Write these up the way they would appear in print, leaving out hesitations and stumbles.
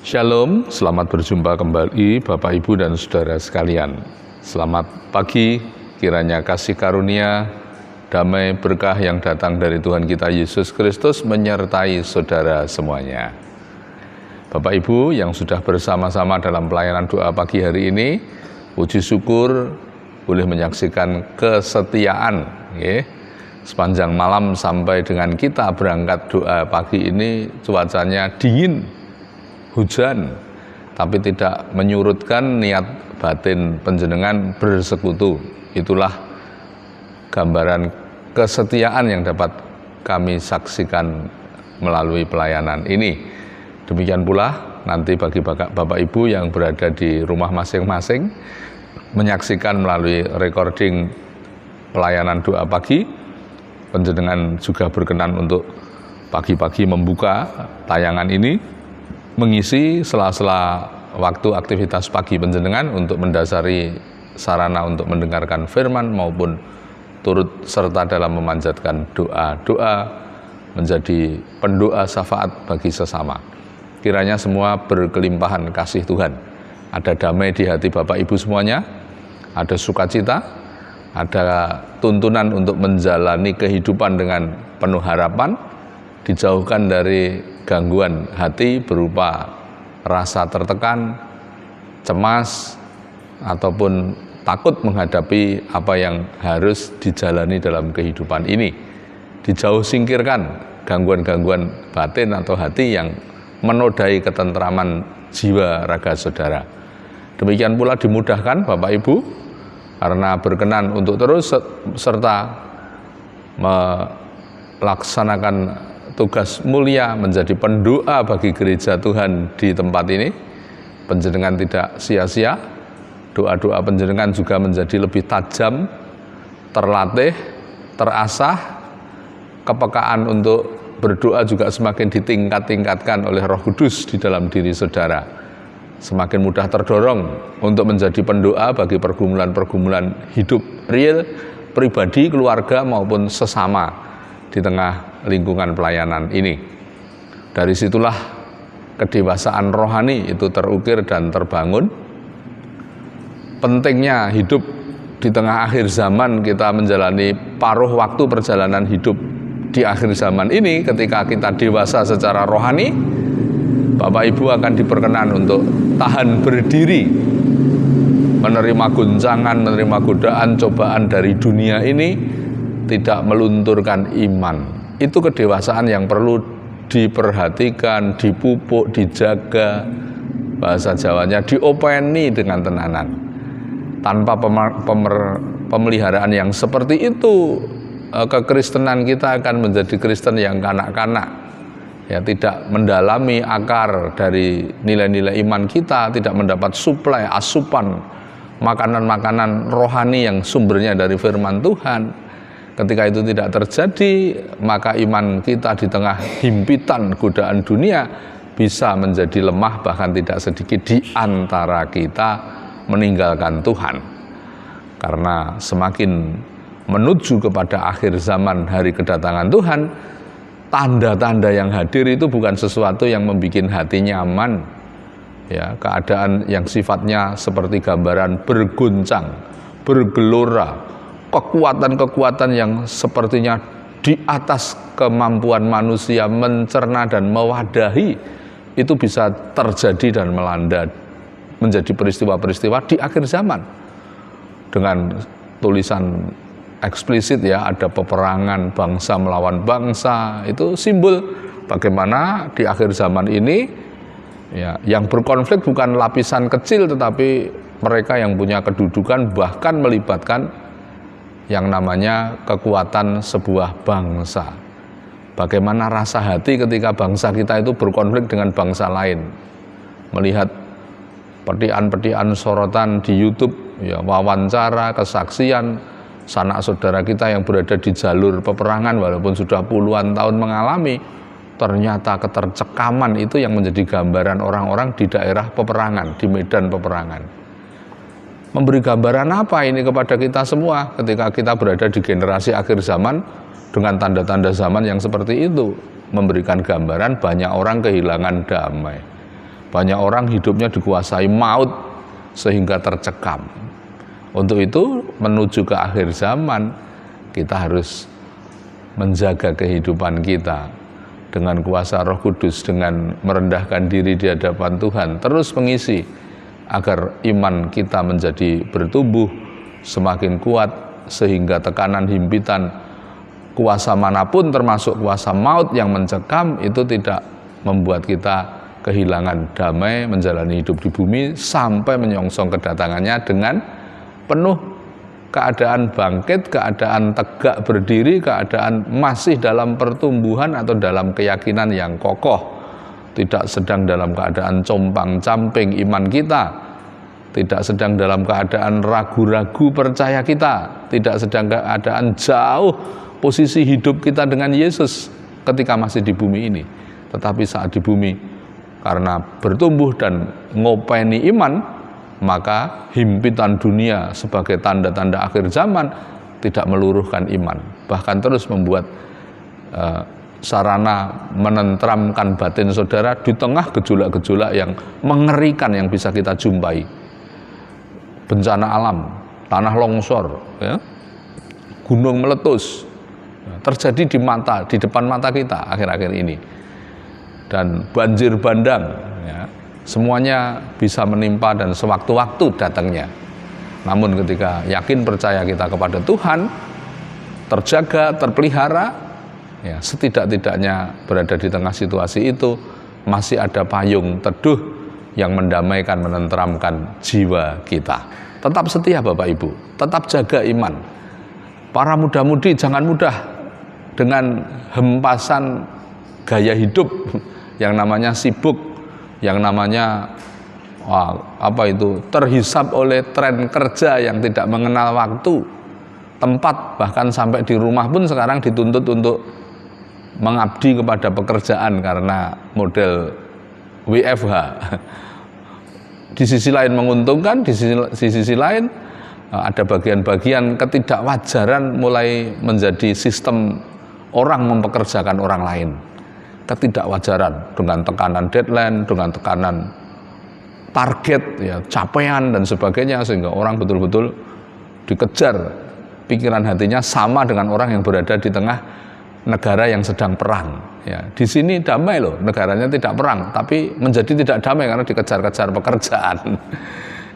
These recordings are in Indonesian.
Shalom, selamat berjumpa kembali Bapak Ibu dan Saudara sekalian. Selamat pagi, kiranya kasih karunia, damai berkah yang datang dari Tuhan kita Yesus Kristus menyertai saudara semuanya. Bapak Ibu yang sudah bersama-sama dalam pelayanan doa pagi hari ini, puji syukur boleh menyaksikan kesetiaan sepanjang malam sampai dengan kita berangkat doa pagi ini. Cuacanya dingin, hujan, tapi tidak menyurutkan niat batin panjenengan bersekutu. Itulah gambaran kesetiaan yang dapat kami saksikan melalui pelayanan ini. Demikian pula nanti bagi Bapak Ibu yang berada di rumah masing-masing menyaksikan melalui recording pelayanan doa pagi, panjenengan juga berkenan untuk pagi-pagi membuka tayangan ini, mengisi sela-sela waktu aktivitas pagi panjenengan untuk mendasari sarana untuk mendengarkan firman maupun turut serta dalam memanjatkan doa-doa menjadi pendoa syafaat bagi sesama. Kiranya semua berkelimpahan kasih Tuhan. Ada damai di hati Bapak Ibu semuanya, ada sukacita, ada tuntunan untuk menjalani kehidupan dengan penuh harapan, dijauhkan dari gangguan hati berupa rasa tertekan, cemas, ataupun takut menghadapi apa yang harus dijalani dalam kehidupan ini. Dijauh singkirkan gangguan-gangguan batin atau hati yang menodai ketentraman jiwa raga saudara. Demikian pula dimudahkan Bapak Ibu karena berkenan untuk terus serta melaksanakan tugas mulia menjadi pendoa bagi gereja Tuhan di tempat ini. Panjenengan tidak sia-sia, doa-doa panjenengan juga menjadi lebih tajam, terlatih, terasah, kepekaan untuk berdoa juga semakin ditingkat-tingkatkan oleh Roh Kudus di dalam diri saudara. Semakin mudah terdorong untuk menjadi pendoa bagi pergumulan-pergumulan hidup real, pribadi, keluarga maupun sesama di tengah lingkungan pelayanan ini. Dari situlah kedewasaan rohani itu terukir dan terbangun. Pentingnya hidup di tengah akhir zaman, kita menjalani paruh waktu perjalanan hidup di akhir zaman ini. Ketika kita dewasa secara rohani, Bapak Ibu akan diperkenan untuk tahan berdiri, menerima guncangan, menerima godaan, cobaan dari dunia ini, tidak melunturkan iman. Itu kedewasaan yang perlu diperhatikan, dipupuk, dijaga, bahasa Jawanya diopeni dengan tenanan. Tanpa pemeliharaan yang seperti itu, kekristenan kita akan menjadi Kristen yang kanak-kanak, ya, tidak mendalami akar dari nilai-nilai iman kita, tidak mendapat suplai, asupan makanan-makanan rohani yang sumbernya dari firman Tuhan. Ketika itu tidak terjadi, maka iman kita di tengah himpitan godaan dunia bisa menjadi lemah, bahkan tidak sedikit di antara kita meninggalkan Tuhan. Karena semakin menuju kepada akhir zaman, hari kedatangan Tuhan, tanda-tanda yang hadir itu bukan sesuatu yang membuat hati nyaman. Ya, keadaan yang sifatnya seperti gambaran berguncang, bergelora, kekuatan-kekuatan yang sepertinya di atas kemampuan manusia mencerna dan mewadahi, itu bisa terjadi dan melanda menjadi peristiwa-peristiwa di akhir zaman. Dengan tulisan eksplisit, ya, ada peperangan bangsa melawan bangsa, itu simbol bagaimana di akhir zaman ini, ya, yang berkonflik bukan lapisan kecil, tetapi mereka yang punya kedudukan, bahkan melibatkan yang namanya kekuatan sebuah bangsa. Bagaimana rasa hati ketika bangsa kita itu berkonflik dengan bangsa lain. Melihat petian-petian sorotan di YouTube, ya, wawancara, kesaksian sanak saudara kita yang berada di jalur peperangan walaupun sudah puluhan tahun mengalami, ternyata ketercekaman itu yang menjadi gambaran orang-orang di daerah peperangan, di medan peperangan. Memberi gambaran apa ini kepada kita semua ketika kita berada di generasi akhir zaman dengan tanda-tanda zaman yang seperti itu? Memberikan gambaran banyak orang kehilangan damai. Banyak orang hidupnya dikuasai maut sehingga tercekam. Untuk itu menuju ke akhir zaman kita harus menjaga kehidupan kita dengan kuasa Roh Kudus, dengan merendahkan diri di hadapan Tuhan, terus mengisi agar iman kita menjadi bertumbuh semakin kuat, sehingga tekanan himpitan kuasa manapun termasuk kuasa maut yang mencekam itu tidak membuat kita kehilangan damai menjalani hidup di bumi sampai menyongsong kedatangannya dengan penuh keadaan bangkit, keadaan tegak berdiri, keadaan masih dalam pertumbuhan atau dalam keyakinan yang kokoh, tidak sedang dalam keadaan compang-camping iman kita, tidak sedang dalam keadaan ragu-ragu percaya kita, tidak sedang keadaan jauh posisi hidup kita dengan Yesus ketika masih di bumi ini. Tetapi saat di bumi, karena bertumbuh dan ngopeni iman, maka himpitan dunia sebagai tanda-tanda akhir zaman tidak meluruhkan iman, bahkan terus membuat sarana menentramkan batin saudara di tengah gejolak-gejolak yang mengerikan yang bisa kita jumpai. Bencana alam, tanah longsor, ya, gunung meletus, terjadi di depan mata kita akhir-akhir ini, dan banjir bandang, ya, semuanya bisa menimpa dan sewaktu-waktu datangnya. Namun ketika yakin percaya kita kepada Tuhan, terjaga, terpelihara, ya, setidak-tidaknya berada di tengah situasi itu masih ada payung teduh yang mendamaikan, menenteramkan jiwa kita. Tetap setia Bapak Ibu, tetap jaga iman. Para muda-mudi jangan mudah dengan hempasan gaya hidup yang namanya sibuk, yang namanya terhisap oleh tren kerja yang tidak mengenal waktu, tempat, bahkan sampai di rumah pun sekarang dituntut untuk mengabdi kepada pekerjaan karena model WFH. Di sisi lain menguntungkan, di sisi lain ada bagian-bagian ketidakwajaran mulai menjadi sistem orang mempekerjakan orang lain. Ketidakwajaran dengan tekanan deadline, dengan tekanan target, ya, capaian dan sebagainya, sehingga orang betul-betul dikejar pikiran hatinya sama dengan orang yang berada di tengah negara yang sedang perang. Ya, di sini damai loh, negaranya tidak perang, tapi menjadi tidak damai karena dikejar-kejar pekerjaan.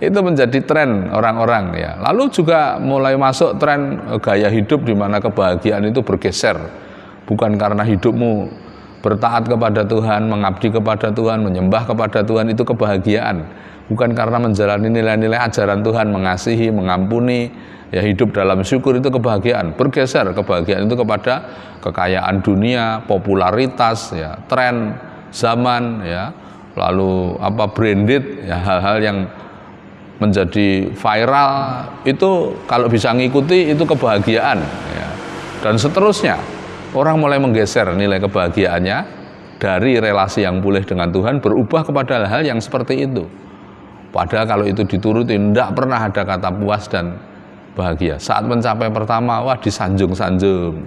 Itu menjadi tren orang-orang, ya. Lalu juga mulai masuk tren gaya hidup di mana kebahagiaan itu bergeser, bukan karena hidupmu bertaat kepada Tuhan, mengabdi kepada Tuhan, menyembah kepada Tuhan itu kebahagiaan, bukan karena menjalani nilai-nilai ajaran Tuhan, mengasihi, mengampuni, ya, hidup dalam syukur itu kebahagiaan. Bergeser kebahagiaan itu kepada kekayaan dunia, popularitas, ya, tren zaman, ya, lalu branded, ya, hal-hal yang menjadi viral itu kalau bisa ngikuti itu kebahagiaan, ya, dan seterusnya. Orang mulai menggeser nilai kebahagiaannya dari relasi yang pulih dengan Tuhan, berubah kepada hal-hal yang seperti itu. Padahal kalau itu dituruti, tidak pernah ada kata puas dan bahagia. Saat mencapai pertama, wah disanjung-sanjung,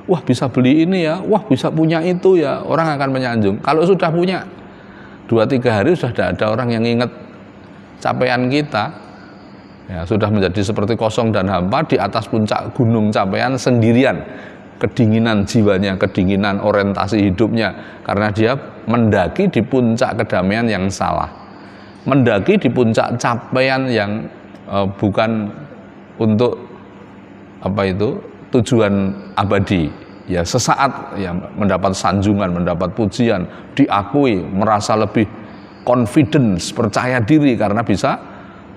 wah bisa beli ini ya, wah bisa punya itu ya, orang akan menyanjung. Kalau sudah punya 2-3 hari sudah tidak ada orang yang ingat capaian kita, ya, sudah menjadi seperti kosong dan hampa di atas puncak gunung capaian sendirian. Kedinginan jiwanya, kedinginan orientasi hidupnya, karena dia mendaki di puncak kedamaian yang salah, mendaki di puncak capaian yang bukan untuk tujuan abadi, ya, sesaat, ya, mendapat sanjungan, mendapat pujian, diakui, merasa lebih confidence, percaya diri karena bisa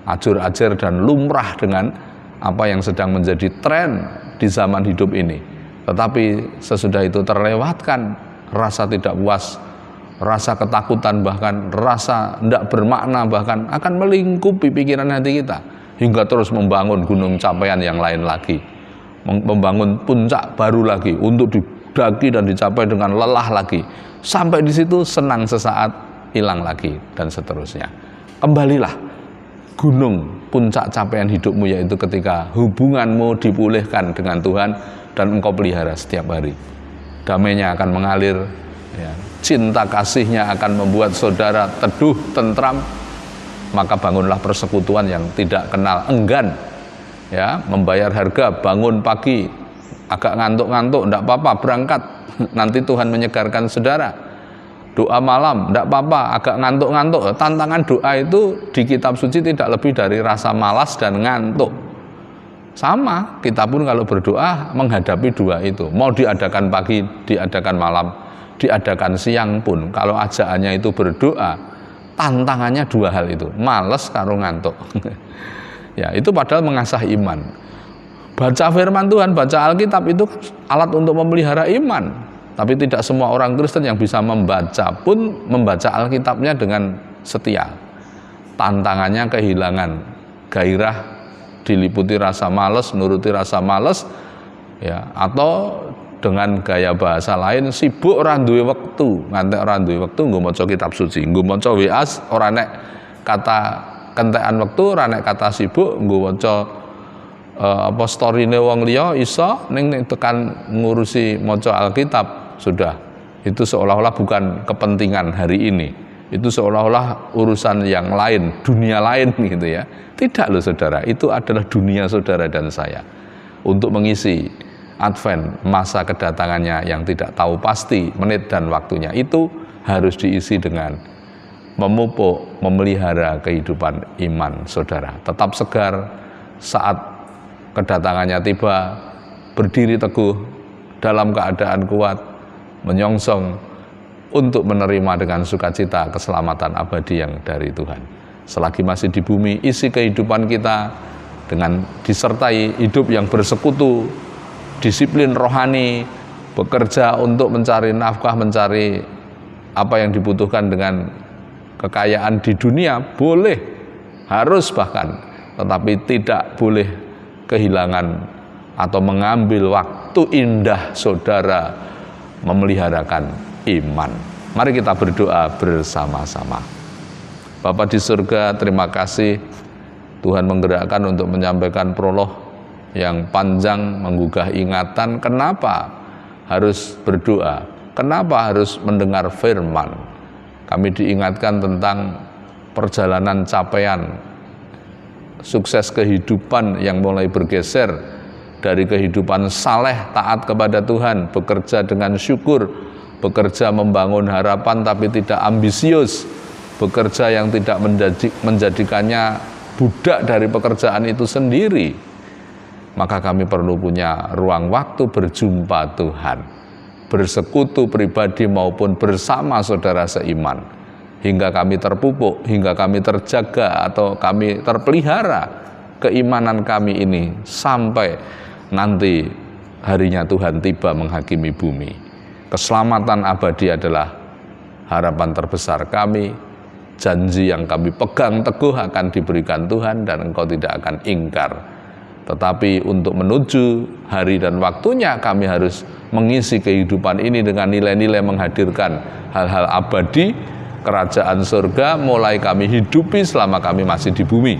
ajur-ajur dan lumrah dengan apa yang sedang menjadi tren di zaman hidup ini. Tetapi sesudah itu terlewatkan rasa tidak puas, rasa ketakutan, bahkan rasa tidak bermakna, bahkan akan melingkupi pikiran hati kita, hingga terus membangun gunung capaian yang lain lagi, membangun puncak baru lagi untuk didaki dan dicapai dengan lelah lagi, sampai di situ senang sesaat, hilang lagi, dan seterusnya. Kembalilah gunung puncak capaian hidupmu, yaitu ketika hubunganmu dipulihkan dengan Tuhan dan engkau pelihara setiap hari. Damainya akan mengalir, ya, cinta kasihnya akan membuat saudara teduh, tentram, maka bangunlah persekutuan yang tidak kenal enggan, ya, membayar harga, bangun pagi, agak ngantuk-ngantuk, enggak apa-apa, berangkat, nanti Tuhan menyegarkan saudara. Doa malam, enggak apa-apa, agak ngantuk-ngantuk. Tantangan doa itu di kitab suci tidak lebih dari rasa malas dan ngantuk. Sama, kita pun kalau berdoa menghadapi dua itu. Mau diadakan pagi, diadakan malam, diadakan siang pun, kalau ajaannya itu berdoa, tantangannya dua hal itu, malas karo ngantuk. Ya, itu padahal mengasah iman. Baca firman Tuhan, baca Alkitab itu alat untuk memelihara iman. Tapi tidak semua orang Kristen yang bisa membaca pun membaca Alkitabnya dengan setia. Tantangannya kehilangan gairah, diliputi rasa malas, nuruti rasa malas, ya, atau dengan gaya bahasa lain sibuk ora duwe wektu, ngantek ora duwe wektu nggo maca kitab suci, nggo maca WA ora nek kata kentekan wektu, ora nek kata sibuk nggo maca apa storine wong liya iso ning tekan ngurusi maca Alkitab. Sudah, itu seolah-olah bukan kepentingan hari ini, itu seolah-olah urusan yang lain, dunia lain gitu ya. Tidak loh saudara, itu adalah dunia saudara dan saya. Untuk mengisi Advent, masa kedatangannya yang tidak tahu pasti menit dan waktunya, itu harus diisi dengan memupuk, memelihara kehidupan iman saudara. Tetap segar saat kedatangannya tiba, berdiri teguh dalam keadaan kuat, menyongsong untuk menerima dengan sukacita keselamatan abadi yang dari Tuhan. Selagi masih di bumi, isi kehidupan kita dengan disertai hidup yang bersekutu, disiplin rohani, bekerja untuk mencari nafkah, mencari apa yang dibutuhkan dengan kekayaan di dunia, boleh, harus bahkan, tetapi tidak boleh kehilangan atau mengambil waktu indah saudara memeliharakan iman. Mari kita berdoa bersama-sama. Bapa di surga, terima kasih Tuhan menggerakkan untuk menyampaikan prolog yang panjang, menggugah ingatan. Kenapa harus berdoa? Kenapa harus mendengar firman? Kami diingatkan tentang perjalanan capaian sukses kehidupan yang mulai bergeser dari kehidupan saleh, taat kepada Tuhan, bekerja dengan syukur, bekerja membangun harapan tapi tidak ambisius, bekerja yang tidak menjadikannya budak dari pekerjaan itu sendiri. Maka kami perlu punya ruang waktu berjumpa Tuhan, bersekutu pribadi maupun bersama saudara seiman, hingga kami terpupuk, hingga kami terjaga atau kami terpelihara keimanan kami ini sampai nanti harinya Tuhan tiba menghakimi bumi. Keselamatan abadi adalah harapan terbesar kami, janji yang kami pegang teguh akan diberikan Tuhan dan Engkau tidak akan ingkar. Tetapi untuk menuju hari dan waktunya kami harus mengisi kehidupan ini dengan nilai-nilai menghadirkan hal-hal abadi, kerajaan surga mulai kami hidupi selama kami masih di bumi.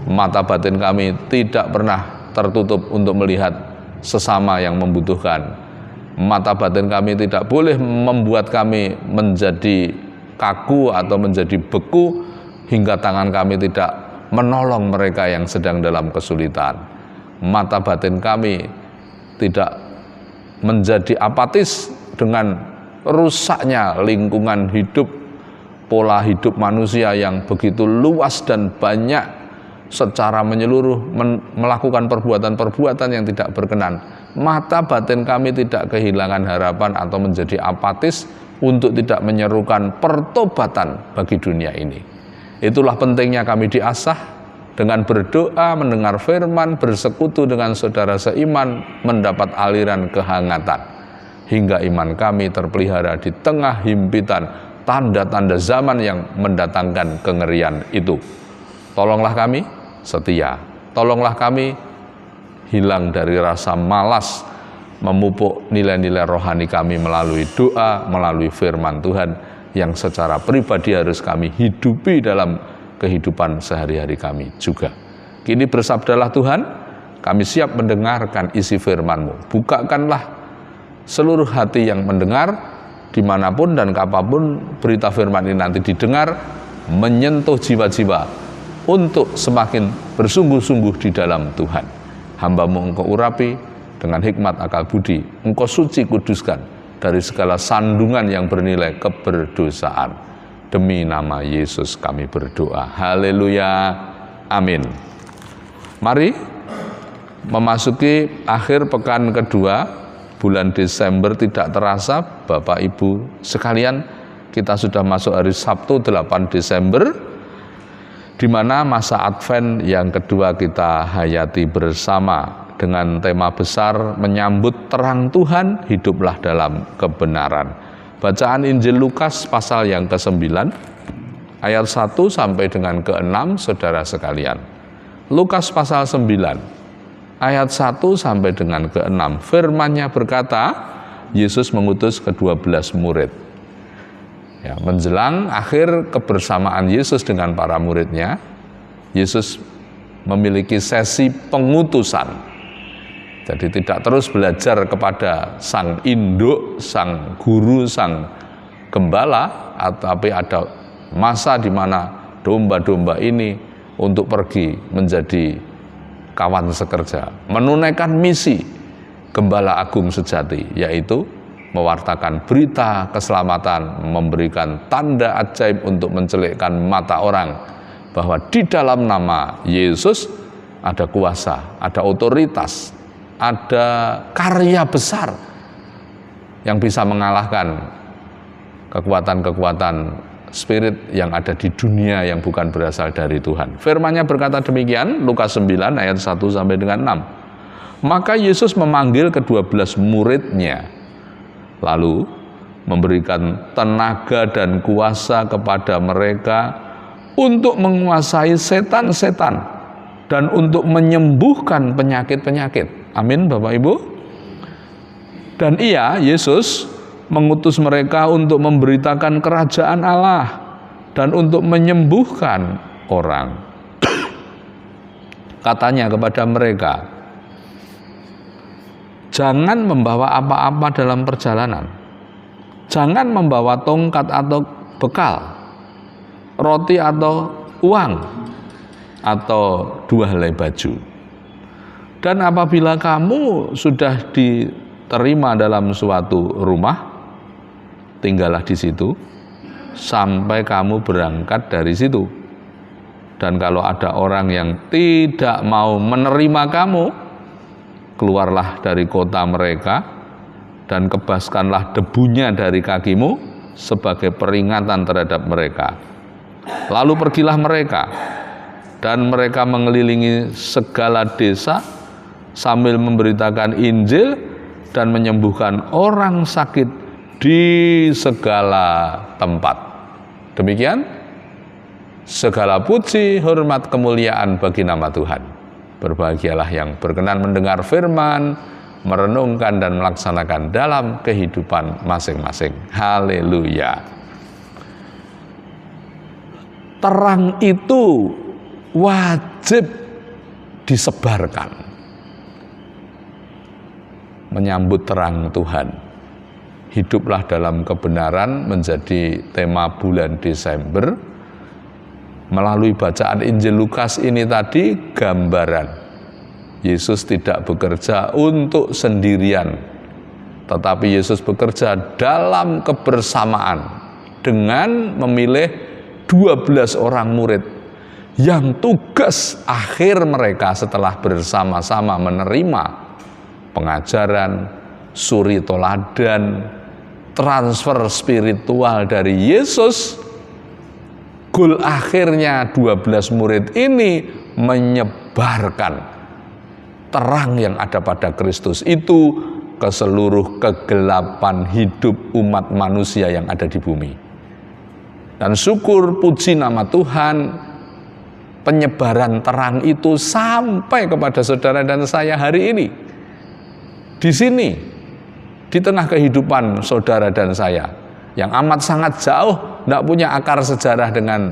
Mata batin kami tidak pernah tertutup untuk melihat sesama yang membutuhkan. Mata batin kami tidak boleh membuat kami menjadi kaku atau menjadi beku hingga tangan kami tidak menolong mereka yang sedang dalam kesulitan. Mata batin kami tidak menjadi apatis dengan rusaknya lingkungan hidup, pola hidup manusia yang begitu luas dan banyak secara menyeluruh melakukan perbuatan-perbuatan yang tidak berkenan. Mata batin kami tidak kehilangan harapan atau menjadi apatis untuk tidak menyerukan pertobatan bagi dunia ini. Itulah pentingnya kami diasah dengan berdoa, mendengar firman, bersekutu dengan saudara seiman, mendapat aliran kehangatan, hingga iman kami terpelihara di tengah himpitan tanda-tanda zaman yang mendatangkan kengerian itu. Tolonglah kami setia, tolonglah kami hilang dari rasa malas, memupuk nilai-nilai rohani kami melalui doa, melalui firman Tuhan yang secara pribadi harus kami hidupi dalam kehidupan sehari-hari kami juga. Kini bersabdalah Tuhan, kami siap mendengarkan isi firman-Mu. Bukakanlah seluruh hati yang mendengar dimanapun dan kapanpun berita firman ini nanti didengar, menyentuh jiwa-jiwa untuk semakin bersungguh-sungguh di dalam Tuhan. Hamba-Mu Engkau urapi dengan hikmat akal budi, Engkau suci kuduskan dari segala sandungan yang bernilai keberdosaan. Demi nama Yesus kami berdoa. Haleluya. Amin. Mari memasuki akhir pekan kedua bulan Desember, tidak terasa Bapak Ibu sekalian, kita sudah masuk hari Sabtu 8 Desember, di mana masa Advent yang kedua kita hayati bersama dengan tema besar menyambut terang Tuhan, hiduplah dalam kebenaran. Bacaan Injil Lukas pasal yang ke-9 ayat 1 sampai dengan ke-6, saudara sekalian. Lukas pasal 9 ayat 1 sampai dengan ke-6. Firman-Nya berkata, Yesus mengutus ke-12 murid. Ya, menjelang akhir kebersamaan Yesus dengan para muridnya, Yesus memiliki sesi pengutusan. Jadi tidak terus belajar kepada sang induk, sang guru, sang gembala, tapi ada masa di mana domba-domba ini untuk pergi menjadi kawan sekerja, menunaikan misi gembala agung sejati, yaitu mewartakan berita keselamatan, memberikan tanda ajaib untuk mencelikkan mata orang bahwa di dalam nama Yesus ada kuasa, ada otoritas, ada karya besar yang bisa mengalahkan kekuatan-kekuatan spirit yang ada di dunia yang bukan berasal dari Tuhan. Firman-Nya berkata demikian, Lukas 9 ayat 1 sampai dengan 6. Maka Yesus memanggil ke-12 murid-Nya, lalu memberikan tenaga dan kuasa kepada mereka untuk menguasai setan-setan dan untuk menyembuhkan penyakit-penyakit. Amin, Bapak Ibu. Dan Yesus mengutus mereka untuk memberitakan kerajaan Allah dan untuk menyembuhkan orang. Katanya kepada mereka, jangan membawa apa-apa dalam perjalanan. Jangan membawa tongkat atau bekal, roti atau uang, atau 2 helai baju. Dan apabila kamu sudah diterima dalam suatu rumah, tinggallah di situ sampai kamu berangkat dari situ. Dan kalau ada orang yang tidak mau menerima kamu, keluarlah dari kota mereka dan kebaskanlah debunya dari kakimu sebagai peringatan terhadap mereka. Lalu pergilah mereka, dan mereka mengelilingi segala desa sambil memberitakan Injil dan menyembuhkan orang sakit di segala tempat. Demikian, segala puji, hormat, kemuliaan bagi nama Tuhan. Berbahagialah yang berkenan mendengar firman, merenungkan dan melaksanakan dalam kehidupan masing-masing. Haleluya. Terang itu wajib disebarkan. Menyambut terang Tuhan, hiduplah dalam kebenaran menjadi tema bulan Desember. Melalui bacaan Injil Lukas ini tadi, gambaran Yesus tidak bekerja untuk sendirian, tetapi Yesus bekerja dalam kebersamaan dengan memilih 12 orang murid yang tugas akhir mereka setelah bersama-sama menerima pengajaran, suri toladan, transfer spiritual dari Yesus. Goal akhirnya 12 murid ini menyebarkan terang yang ada pada Kristus itu ke seluruh kegelapan hidup umat manusia yang ada di bumi. Dan syukur puji nama Tuhan, penyebaran terang itu sampai kepada saudara dan saya hari ini. Di sini, di tengah kehidupan saudara dan saya, yang amat sangat jauh, tidak punya akar sejarah dengan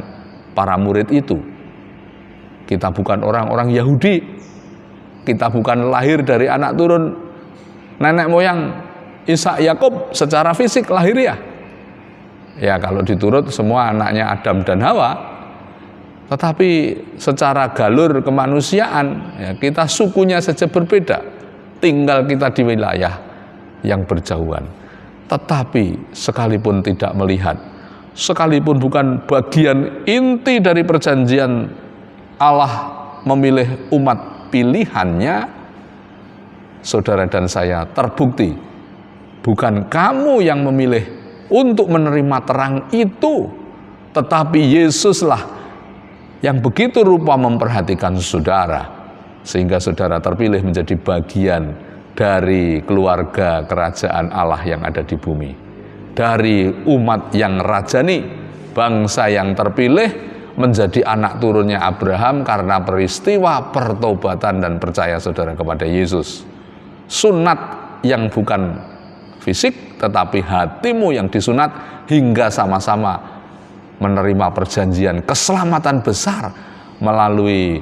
para murid itu. Kita bukan orang-orang Yahudi, kita bukan lahir dari anak turun nenek moyang Ishak Yakub secara fisik lahiriah. Ya kalau diturut semua anaknya Adam dan Hawa, tetapi secara galur kemanusiaan ya, kita sukunya saja berbeda, tinggal kita di wilayah yang berjauhan. Tetapi sekalipun tidak melihat, sekalipun bukan bagian inti dari perjanjian Allah memilih umat pilihannya, saudara dan saya terbukti bukan kamu yang memilih untuk menerima terang itu, tetapi Yesuslah yang begitu rupa memperhatikan saudara, sehingga saudara terpilih menjadi bagian dari keluarga kerajaan Allah yang ada di bumi, dari umat yang rajani, bangsa yang terpilih menjadi anak turunnya Abraham karena peristiwa pertobatan dan percaya saudara kepada Yesus. Sunat yang bukan fisik tetapi hatimu yang disunat, hingga sama-sama menerima perjanjian keselamatan besar melalui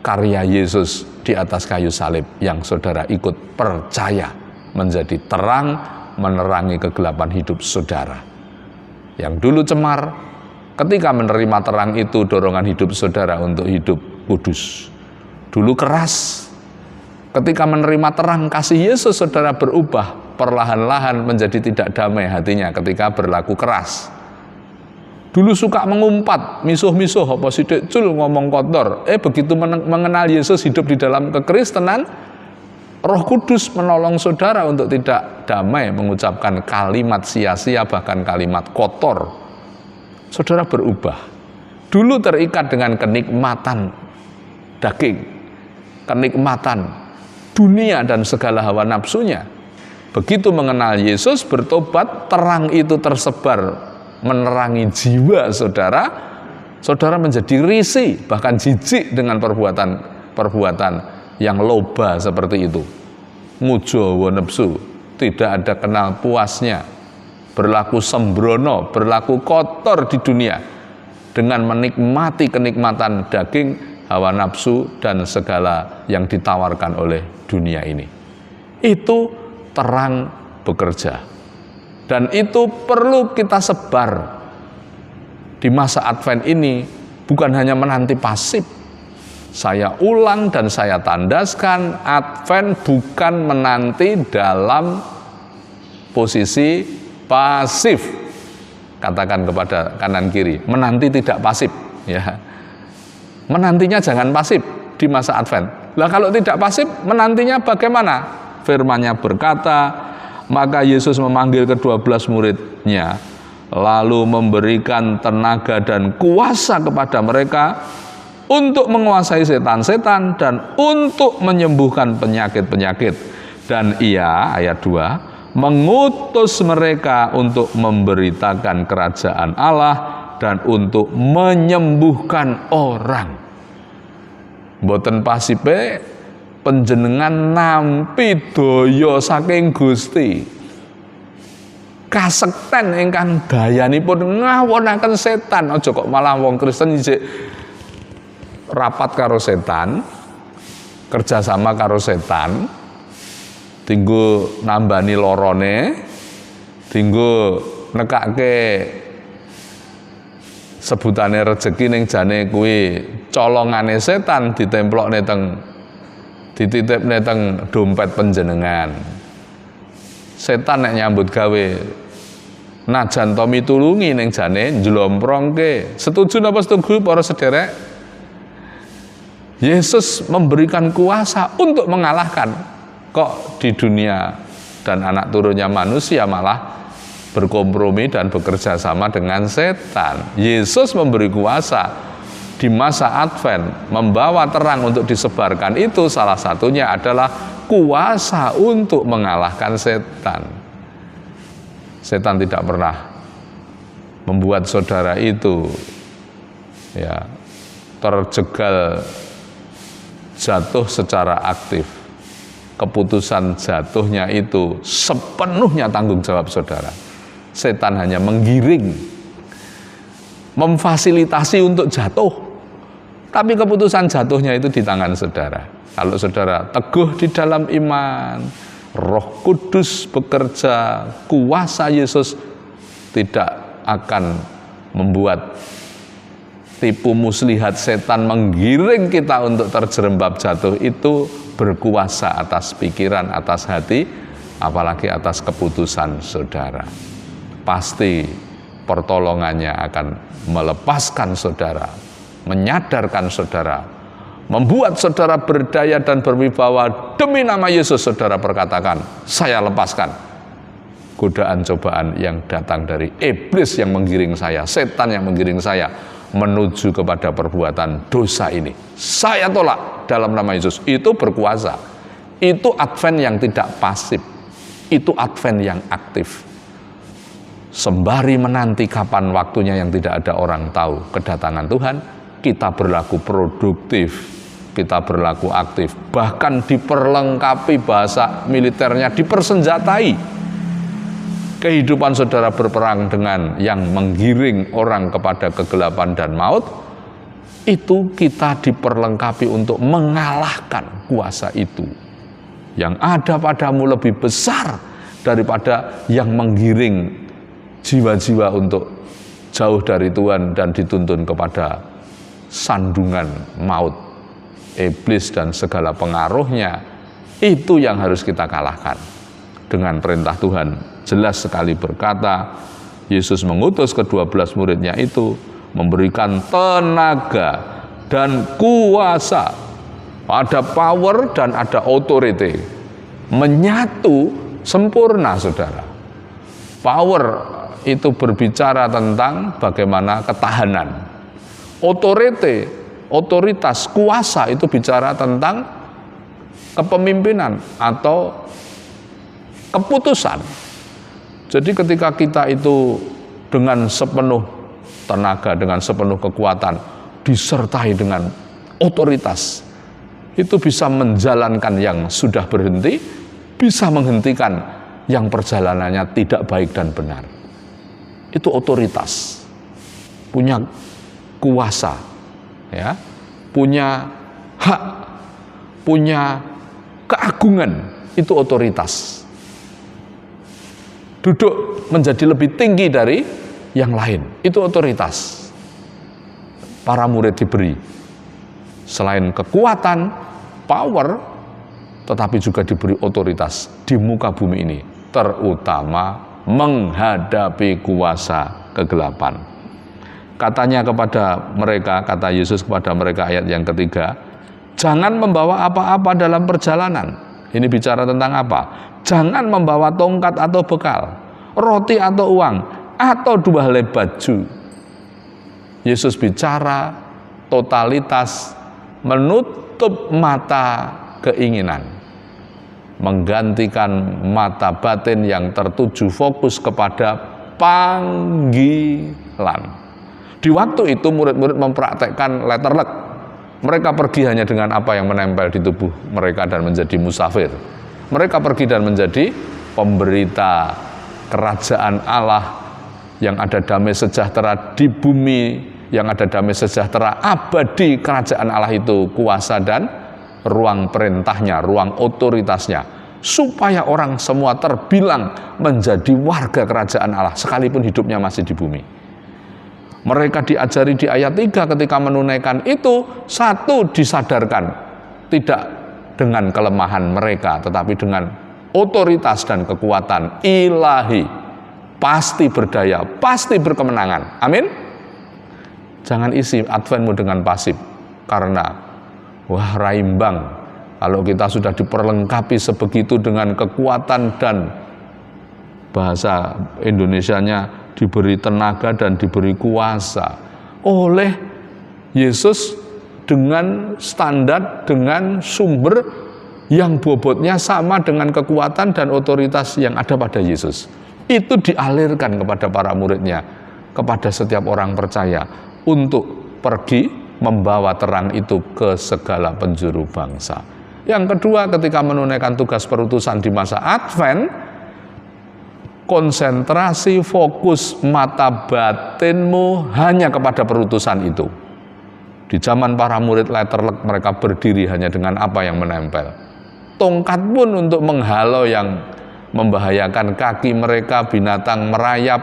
karya Yesus di atas kayu salib yang saudara ikut percaya menjadi terang menerangi kegelapan hidup saudara. Yang dulu cemar, ketika menerima terang itu dorongan hidup saudara untuk hidup kudus. Dulu keras, ketika menerima terang kasih Yesus saudara berubah perlahan-lahan menjadi tidak damai hatinya ketika berlaku keras. Dulu suka mengumpat, misuh-misuh, apa sidik cul ngomong kotor. Begitu mengenal Yesus, hidup di dalam kekristenan, Roh Kudus menolong saudara untuk tidak damai, mengucapkan kalimat sia-sia, bahkan kalimat kotor. Saudara berubah. Dulu terikat dengan kenikmatan daging, kenikmatan dunia dan segala hawa nafsunya. Begitu mengenal Yesus, bertobat, terang itu tersebar menerangi jiwa saudara, saudara menjadi risih, bahkan jijik dengan perbuatan yang loba seperti itu. Mujo nafsu, tidak ada kenal puasnya, berlaku sembrono, berlaku kotor di dunia, dengan menikmati kenikmatan daging, hawa nafsu, dan segala yang ditawarkan oleh dunia ini. Itu terang bekerja. Dan itu perlu kita sebar di masa Advent ini, bukan hanya menanti pasif. Saya ulang dan saya tandaskan, Advent bukan menanti dalam posisi pasif. Katakan kepada kanan kiri, menanti tidak pasif, ya. Menantinya jangan pasif di masa Advent. Lah kalau tidak pasif, menantinya bagaimana? Firman-Nya berkata, maka Yesus memanggil ke-12 murid-Nya, lalu memberikan tenaga dan kuasa kepada mereka untuk menguasai setan-setan dan untuk menyembuhkan penyakit-penyakit. Dan Ia, ayat 2, mengutus mereka untuk memberitakan kerajaan Allah dan untuk menyembuhkan orang. Mboten pasipe panjenengan nampi daya saking Gusti, kasekten ingkang dayanipun ngawonaken setan. Aja kok malah wong Kristen isih rapat karo setan, kerjasama karo setan, tinggo nambani lorone, tinggo nekake sebutane rezeki ning jane kuwi colongane setan ditemplokne dititipne teng dompet panjenengan. Setan nek nyambut gawe najan to mitulungi ning jane njlomprongke. Setuju napa setuju para sederek? Yesus memberikan kuasa untuk mengalahkan. Kok di dunia dan anak turunnya manusia malah berkompromi dan bekerja sama dengan setan. Yesus memberi kuasa di masa Advent, membawa terang untuk disebarkan, itu salah satunya adalah kuasa untuk mengalahkan setan. Setan tidak pernah membuat saudara itu ya terjegal jatuh secara aktif. Keputusan jatuhnya itu sepenuhnya tanggung jawab saudara. Setan hanya menggiring, memfasilitasi untuk jatuh. Tapi keputusan jatuhnya itu di tangan saudara. Kalau saudara teguh di dalam iman, Roh Kudus bekerja, kuasa Yesus tidak akan membuat tipu muslihat setan menggiring kita untuk terjerembab jatuh itu berkuasa atas pikiran, atas hati, apalagi atas keputusan saudara. Pasti pertolongannya akan melepaskan saudara, menyadarkan saudara, membuat saudara berdaya dan berwibawa. Demi nama Yesus saudara berkatakan, saya lepaskan godaan cobaan yang datang dari iblis yang menggiring saya, setan yang menggiring saya menuju kepada perbuatan dosa ini. Saya tolak dalam nama Yesus. Itu berkuasa. Itu Advent yang tidak pasif. Itu Advent yang aktif. Sembari menanti kapan waktunya yang tidak ada orang tahu kedatangan Tuhan, kita berlaku produktif, kita berlaku aktif, bahkan diperlengkapi bahasa militernya, dipersenjatai. Kehidupan saudara berperang dengan yang menggiring orang kepada kegelapan dan maut, itu kita diperlengkapi untuk mengalahkan kuasa itu. Yang ada padamu lebih besar daripada yang menggiring jiwa-jiwa untuk jauh dari Tuhan dan dituntun kepada sandungan maut. Iblis dan segala pengaruhnya, itu yang harus kita kalahkan. Dengan perintah Tuhan jelas sekali berkata, Yesus mengutus ke-12 muridnya itu memberikan tenaga dan kuasa. Ada power dan ada authority, menyatu sempurna saudara. Power itu berbicara tentang bagaimana ketahanan. Authority, otoritas, kuasa itu bicara tentang kepemimpinan atau keputusan. Jadi ketika kita itu dengan sepenuh tenaga, dengan sepenuh kekuatan, disertai dengan otoritas, itu bisa menjalankan yang sudah berhenti, bisa menghentikan yang perjalanannya tidak baik dan benar. Itu otoritas, punya kuasa, ya, punya hak, punya keagungan, itu otoritas. Duduk menjadi lebih tinggi dari yang lain, itu otoritas. Para murid diberi selain kekuatan, power, tetapi juga diberi otoritas di muka bumi ini, terutama menghadapi kuasa kegelapan. Katanya kepada mereka, kata Yesus kepada mereka ayat yang ketiga, jangan membawa apa-apa dalam perjalanan. Ini bicara tentang apa? Jangan membawa tongkat atau bekal, roti atau uang, atau 2 helai baju. Yesus bicara totalitas, menutup mata keinginan, menggantikan mata batin yang tertuju fokus kepada panggilan. Di waktu itu murid-murid mempraktekkan letter luck. Mereka pergi hanya dengan apa yang menempel di tubuh mereka dan menjadi musafir. Mereka pergi dan menjadi pemberita kerajaan Allah, yang ada damai sejahtera di bumi, yang ada damai sejahtera abadi. Kerajaan Allah itu kuasa dan ruang perintahnya, ruang otoritasnya, supaya orang semua terbilang menjadi warga kerajaan Allah sekalipun hidupnya masih di bumi. Mereka diajari di ayat 3 ketika menunaikan itu, satu, disadarkan tidak dengan kelemahan mereka, tetapi dengan otoritas dan kekuatan ilahi, pasti berdaya, pasti berkemenangan. Amin. Jangan isi Adventmu dengan pasif, karena wah raimbang kalau kita sudah diperlengkapi sebegitu dengan kekuatan dan bahasa Indonesianya diberi tenaga dan diberi kuasa oleh Yesus, dengan standar, dengan sumber yang bobotnya sama dengan kekuatan dan otoritas yang ada pada Yesus. Itu dialirkan kepada para muridnya, kepada setiap orang percaya, untuk pergi membawa terang itu ke segala penjuru bangsa. Yang kedua, ketika menunaikan tugas perutusan di masa Advent, konsentrasi fokus mata batinmu hanya kepada perutusan itu. Di zaman para murid letterlek, mereka berdiri hanya dengan apa yang menempel. Tongkat pun untuk menghalau yang membahayakan kaki mereka, binatang merayap,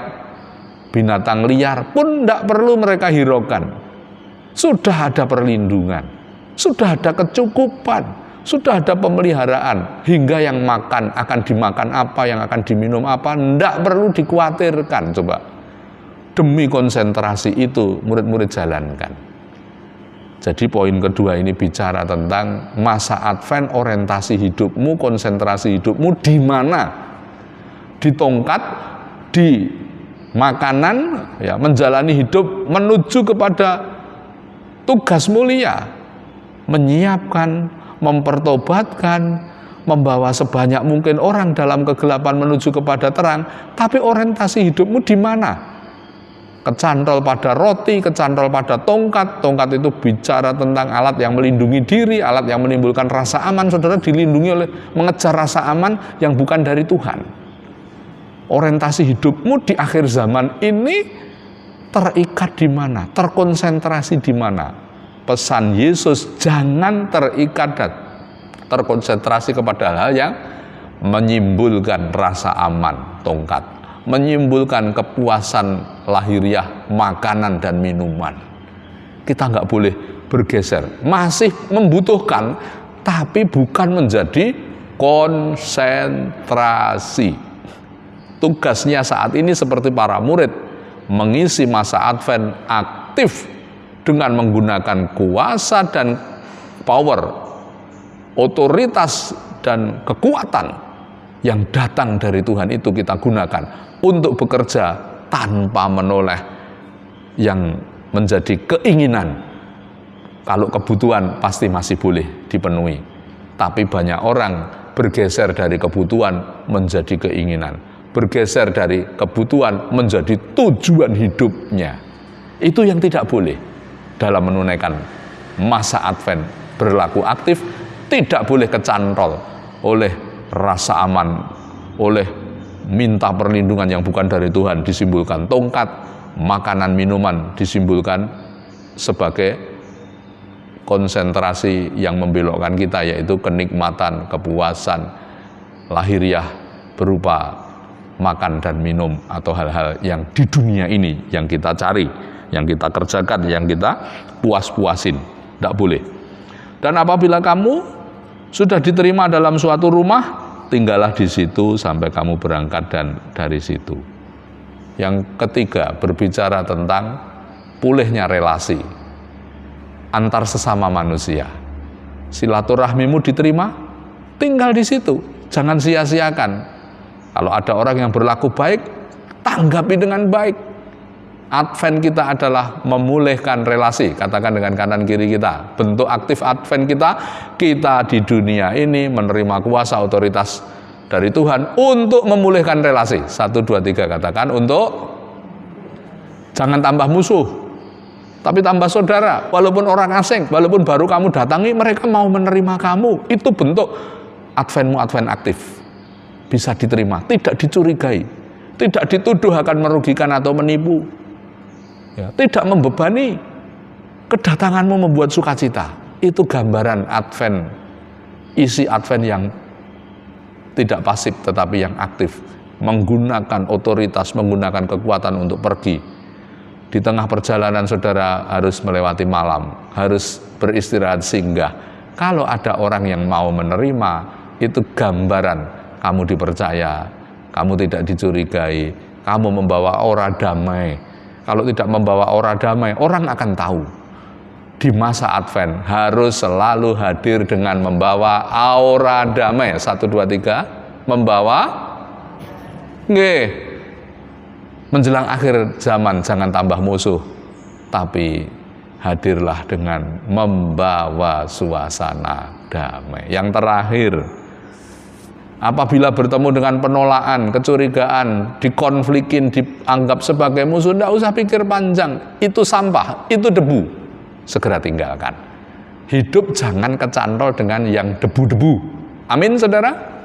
binatang liar pun tidak perlu mereka hiraukan. Sudah ada perlindungan, sudah ada kecukupan, sudah ada pemeliharaan, hingga yang makan akan dimakan apa, yang akan diminum apa, tidak perlu dikhawatirkan. Coba, demi konsentrasi itu murid-murid jalankan. Jadi poin kedua ini bicara tentang masa Advent, orientasi hidupmu, konsentrasi hidupmu di mana? Di tongkat, di makanan, ya, menjalani hidup menuju kepada tugas mulia, menyiapkan, mempertobatkan, membawa sebanyak mungkin orang dalam kegelapan menuju kepada terang. Tapi orientasi hidupmu di mana? Kecantol pada roti, kecantol pada tongkat. Tongkat itu bicara tentang alat yang melindungi diri, alat yang menimbulkan rasa aman. Saudara dilindungi oleh mengejar rasa aman yang bukan dari Tuhan. Orientasi hidupmu di akhir zaman ini terikat di mana? Terkonsentrasi di mana? Pesan Yesus, jangan terikat dan terkonsentrasi kepada hal yang menyimpulkan rasa aman, tongkat, menyimpulkan kepuasan lahiriah, makanan dan minuman. Kita nggak boleh bergeser, masih membutuhkan, tapi bukan menjadi konsentrasi. Tugasnya saat ini seperti para murid, mengisi masa Advent aktif dengan menggunakan kuasa dan power, otoritas dan kekuatan yang datang dari Tuhan itu kita gunakan untuk bekerja tanpa menoleh yang menjadi keinginan. Kalau kebutuhan pasti masih boleh dipenuhi, tapi banyak orang bergeser dari kebutuhan menjadi keinginan, bergeser dari kebutuhan menjadi tujuan hidupnya. Itu yang tidak boleh dalam menunaikan masa Advent. Berlaku aktif, tidak boleh kecantol oleh rasa aman, oleh minta perlindungan yang bukan dari Tuhan, disimbolkan tongkat, makanan minuman disimbolkan sebagai konsentrasi yang membelokkan kita, yaitu kenikmatan, kepuasan lahiriah berupa makan dan minum atau hal-hal yang di dunia ini yang kita cari, yang kita kerjakan, yang kita puas-puasin. Tidak boleh. Dan apabila kamu sudah diterima dalam suatu rumah, tinggallah di situ sampai kamu berangkat dan dari situ. Yang ketiga, berbicara tentang pulihnya relasi antar sesama manusia. Silaturahmimu diterima, tinggal di situ, jangan sia-siakan. Kalau ada orang yang berlaku baik, tanggapi dengan baik. Advent kita adalah memulihkan relasi, katakan dengan kanan kiri kita. Bentuk aktif Advent kita di dunia ini menerima kuasa otoritas dari Tuhan untuk memulihkan relasi. 1, 2, 3 katakan, untuk jangan tambah musuh, tapi tambah saudara. Walaupun orang asing, walaupun baru kamu datangi, mereka mau menerima kamu. Itu bentuk Adventmu, Advent aktif. Bisa diterima, tidak dicurigai, tidak dituduh akan merugikan atau menipu, ya, tidak membebani. Kedatanganmu membuat sukacita. Itu gambaran Advent, isi Advent yang tidak pasif tetapi yang aktif, menggunakan otoritas, menggunakan kekuatan untuk pergi. Di tengah perjalanan saudara harus melewati malam, harus beristirahat singgah. Kalau ada orang yang mau menerima, itu gambaran kamu dipercaya, kamu tidak dicurigai, kamu membawa aura damai. Kalau tidak membawa aura damai, orang akan tahu. Di masa Advent harus selalu hadir dengan membawa aura damai. 1, 2, 3, membawa menjelang akhir zaman jangan tambah musuh, tapi hadirlah dengan membawa suasana damai. Yang terakhir, apabila bertemu dengan penolakan, kecurigaan, dikonflikin, dianggap sebagai musuh, tidak usah pikir panjang. Itu sampah, itu debu. Segera tinggalkan. Hidup jangan kecantol dengan yang debu-debu. Amin, saudara?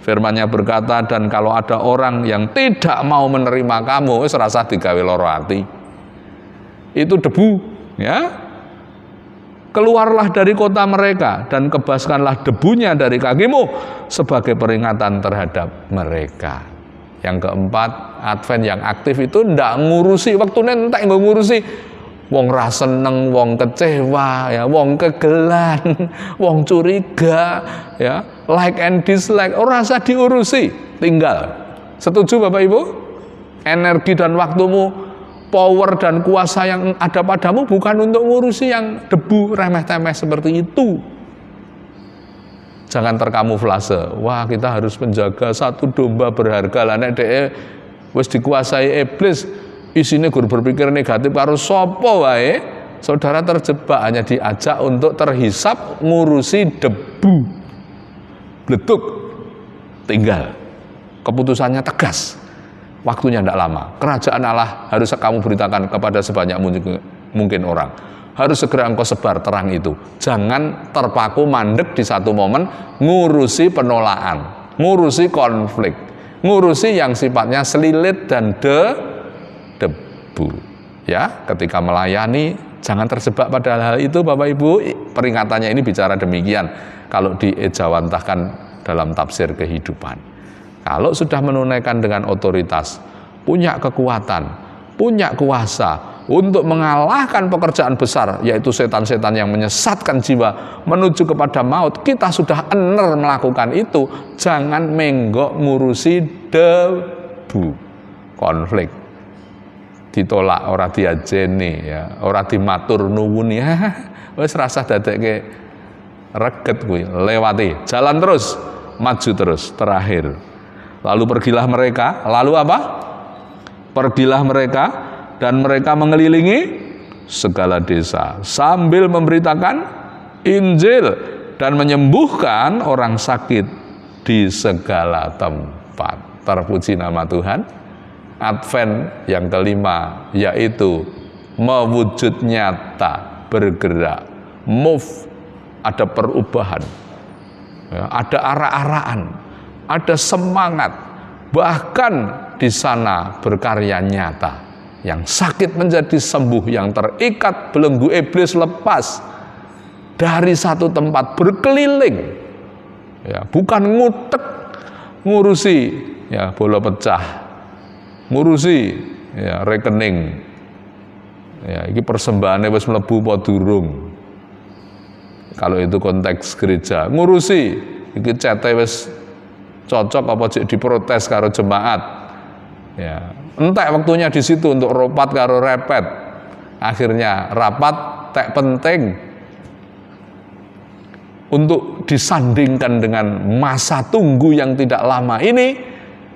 Firman-Nya berkata, dan kalau ada orang yang tidak mau menerima kamu, serasa digawe loro ati. Itu debu, ya. Keluarlah dari kota mereka dan kebaskanlah debunya dari kakimu sebagai peringatan terhadap mereka. Yang keempat, Advent yang aktif itu ndak ngurusi waktu entek nggak ngurusi wong ra seneng, wong kecewa, ya, wong kegelan, wong curiga, ya, like and dislike, ora usah diurusi, tinggal. Setuju Bapak Ibu? Energi dan waktumu, power dan kuasa yang ada padamu bukan untuk ngurusi yang debu remeh-temeh seperti itu. Jangan terkamuflase. Wah, kita harus menjaga satu domba berharga lah nek dhek wis dikuasai iblis, isine gur berpikir negatif karo sapa wae, saudara terjebak, hanya diajak untuk terhisap ngurusi debu. Bleduk, tinggal. Keputusannya tegas. Waktunya tidak lama. Kerajaan Allah harus kamu beritakan kepada sebanyak mungkin orang. Harus segera engkau sebar terang itu. Jangan terpaku mandek di satu momen ngurusi penolakan, ngurusi konflik, ngurusi yang sifatnya selilit dan debu. Ya, ketika melayani jangan terjebak pada hal itu Bapak Ibu. Peringatannya ini bicara demikian kalau diejawantahkan dalam tafsir kehidupan. Kalau sudah menunaikan dengan otoritas, punya kekuatan, punya kuasa untuk mengalahkan pekerjaan besar, yaitu setan-setan yang menyesatkan jiwa menuju kepada maut, kita sudah ener melakukan itu. Jangan menggok ngurusi debu. Konflik ditolak, ora diajeni, ya, ora dimatur nuwuni, wis rasa dadekke reget kuwi, lewati, jalan terus, maju terus. Terakhir, lalu pergilah mereka, lalu apa? Pergilah mereka, dan mereka mengelilingi segala desa sambil memberitakan Injil dan menyembuhkan orang sakit di segala tempat. Terpuji nama Tuhan. Advent yang kelima yaitu mewujud nyata, bergerak, move, ada perubahan, ya, ada arah-arahan, ada semangat, bahkan di sana berkarya nyata. Yang sakit menjadi sembuh, yang terikat belenggu iblis lepas, dari satu tempat berkeliling, ya, bukan ngutek ngurusi, ya, bola pecah, ngurusi, ya, rekening, ya, ini persembahannya wis mlebu apa durung. Kalau itu konteks gereja, ngurusi iki cete wis cocok apa jek diprotes karo jemaat, ya, entek waktunya di situ untuk rapat karo repet. Akhirnya rapat tak penting untuk disandingkan dengan masa tunggu yang tidak lama ini.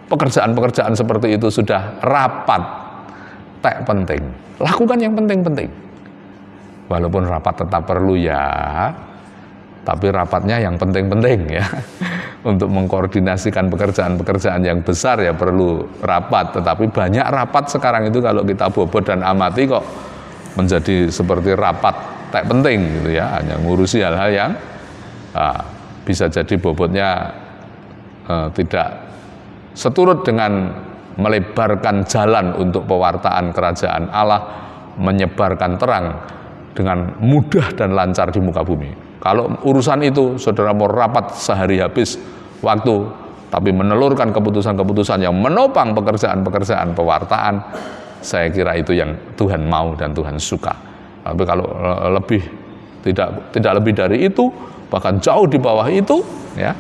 Pekerjaan-pekerjaan seperti itu sudah rapat tak penting. Lakukan yang penting-penting. Walaupun rapat tetap perlu, ya, tapi rapatnya yang penting-penting, ya. Untuk mengkoordinasikan pekerjaan-pekerjaan yang besar ya perlu rapat, tetapi banyak rapat sekarang itu kalau kita bobot dan amati kok menjadi seperti rapat tak penting gitu, ya, hanya ngurusi hal-hal yang bisa jadi bobotnya tidak seturut dengan melebarkan jalan untuk pewartaan kerajaan Allah, menyebarkan terang dengan mudah dan lancar di muka bumi. Kalau urusan itu saudara mau rapat sehari habis waktu, tapi menelurkan keputusan-keputusan yang menopang pekerjaan-pekerjaan pewartaan, saya kira itu yang Tuhan mau dan Tuhan suka. Tapi kalau lebih tidak lebih dari itu, bahkan jauh di bawah itu, ya,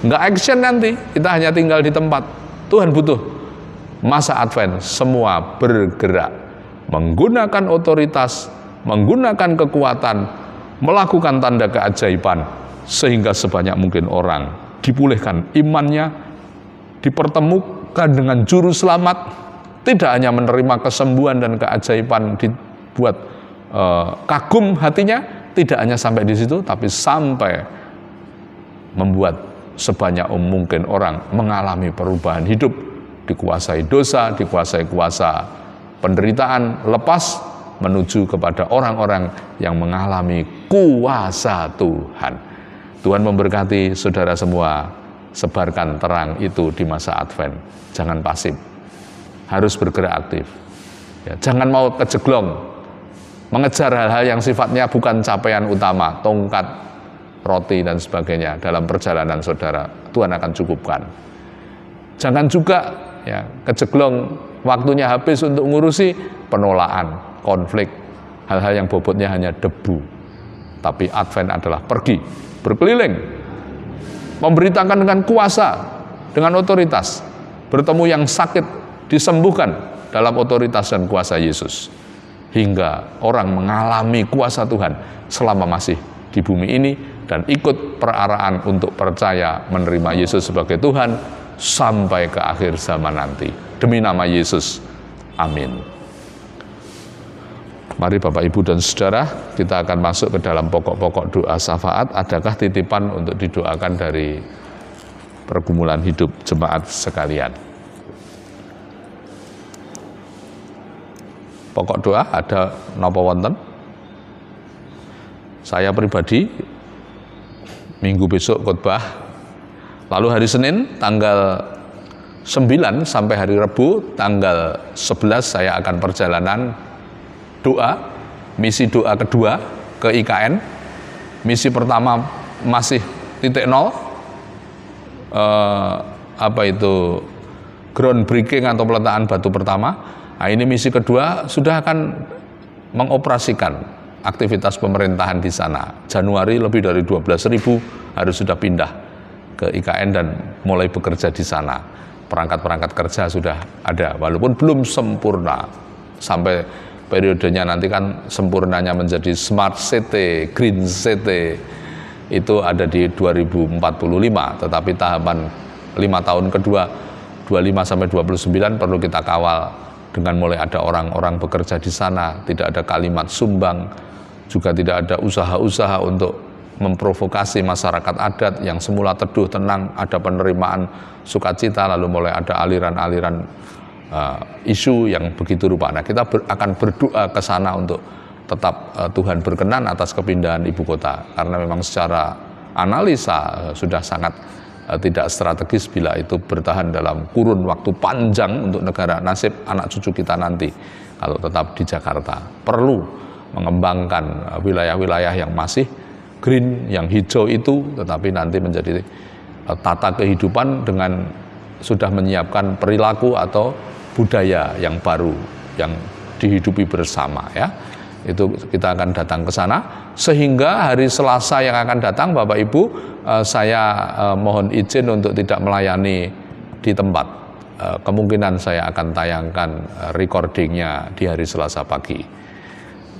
nggak action nanti, kita hanya tinggal di tempat. Tuhan butuh masa Advent semua bergerak, menggunakan otoritas, menggunakan kekuatan, melakukan tanda keajaiban, sehingga sebanyak mungkin orang dipulihkan imannya, dipertemukan dengan juru selamat, tidak hanya menerima kesembuhan dan keajaiban, dibuat kagum hatinya, tidak hanya sampai di situ, tapi sampai membuat sebanyak mungkin orang mengalami perubahan hidup, dikuasai dosa, dikuasai kuasa penderitaan, lepas menuju kepada orang-orang yang mengalami kuasa Tuhan. Tuhan memberkati saudara semua. Sebarkan terang itu di masa Advent. Jangan pasif, harus bergerak aktif, ya, jangan mau kejeglong mengejar hal-hal yang sifatnya bukan capaian utama, tongkat, roti dan sebagainya dalam perjalanan saudara. Tuhan akan cukupkan. Jangan juga ya, kejeglong, waktunya habis untuk ngurusi penolakan, konflik, hal-hal yang bobotnya hanya debu. Tapi Advent adalah pergi, berkeliling, memberitakan dengan kuasa, dengan otoritas, bertemu yang sakit, disembuhkan dalam otoritas dan kuasa Yesus, hingga orang mengalami kuasa Tuhan selama masih di bumi ini dan ikut peraraan untuk percaya menerima Yesus sebagai Tuhan sampai ke akhir zaman nanti. Demi nama Yesus, amin. Mari Bapak Ibu dan Saudara, kita akan masuk ke dalam pokok-pokok doa syafaat. Adakah titipan untuk didoakan dari pergumulan hidup jemaat sekalian? Pokok doa ada napa wonten? Saya pribadi minggu besok khotbah, lalu hari Senin tanggal 9 sampai hari Rabu tanggal 11 saya akan perjalanan doa, misi doa kedua ke IKN. Misi pertama masih titik nol, groundbreaking atau peletakan batu pertama. Nah, ini misi kedua sudah akan mengoperasikan aktivitas pemerintahan di sana. Januari lebih dari 12.000 harus sudah pindah ke IKN dan mulai bekerja di sana. Perangkat-perangkat kerja sudah ada, walaupun belum sempurna. Sampai periodenya nanti kan sempurnanya menjadi Smart City, Green City, itu ada di 2045, tetapi tahapan 5 tahun kedua 25 sampai 29 perlu kita kawal dengan mulai ada orang-orang bekerja di sana, tidak ada kalimat sumbang, juga tidak ada usaha-usaha untuk memprovokasi masyarakat adat yang semula teduh tenang, ada penerimaan sukacita, lalu mulai ada aliran-aliran isu yang begitu rupa. Nah, kita akan berdoa ke sana untuk tetap Tuhan berkenan atas kepindahan ibu kota, karena memang secara analisa sudah sangat tidak strategis bila itu bertahan dalam kurun waktu panjang untuk negara nasib anak cucu kita nanti. Kalau tetap di Jakarta, perlu mengembangkan wilayah-wilayah yang masih green, yang hijau itu, tetapi nanti menjadi tata kehidupan dengan sudah menyiapkan perilaku atau budaya yang baru yang dihidupi bersama, ya. Itu kita akan datang ke sana, sehingga hari Selasa yang akan datang Bapak Ibu, saya mohon izin untuk tidak melayani di tempat. Kemungkinan saya akan tayangkan recordingnya di hari Selasa pagi.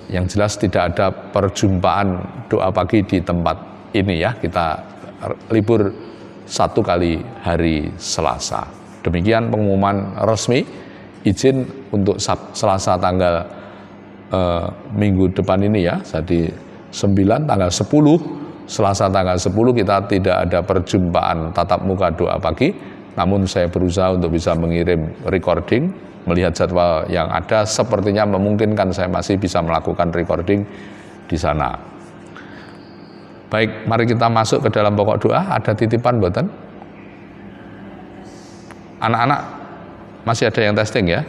Yang jelas tidak ada perjumpaan doa pagi di tempat ini, ya. Kita libur 1 kali hari Selasa. Demikian pengumuman resmi izin untuk Selasa tanggal minggu depan ini, ya. Jadi 9 tanggal 10, Selasa tanggal 10 kita tidak ada perjumpaan tatap muka doa pagi, namun saya berusaha untuk bisa mengirim recording. Melihat jadwal yang ada, sepertinya memungkinkan saya masih bisa melakukan recording di sana. Baik, mari kita masuk ke dalam pokok doa. Ada titipan mboten? Anak-anak masih ada yang testing, ya?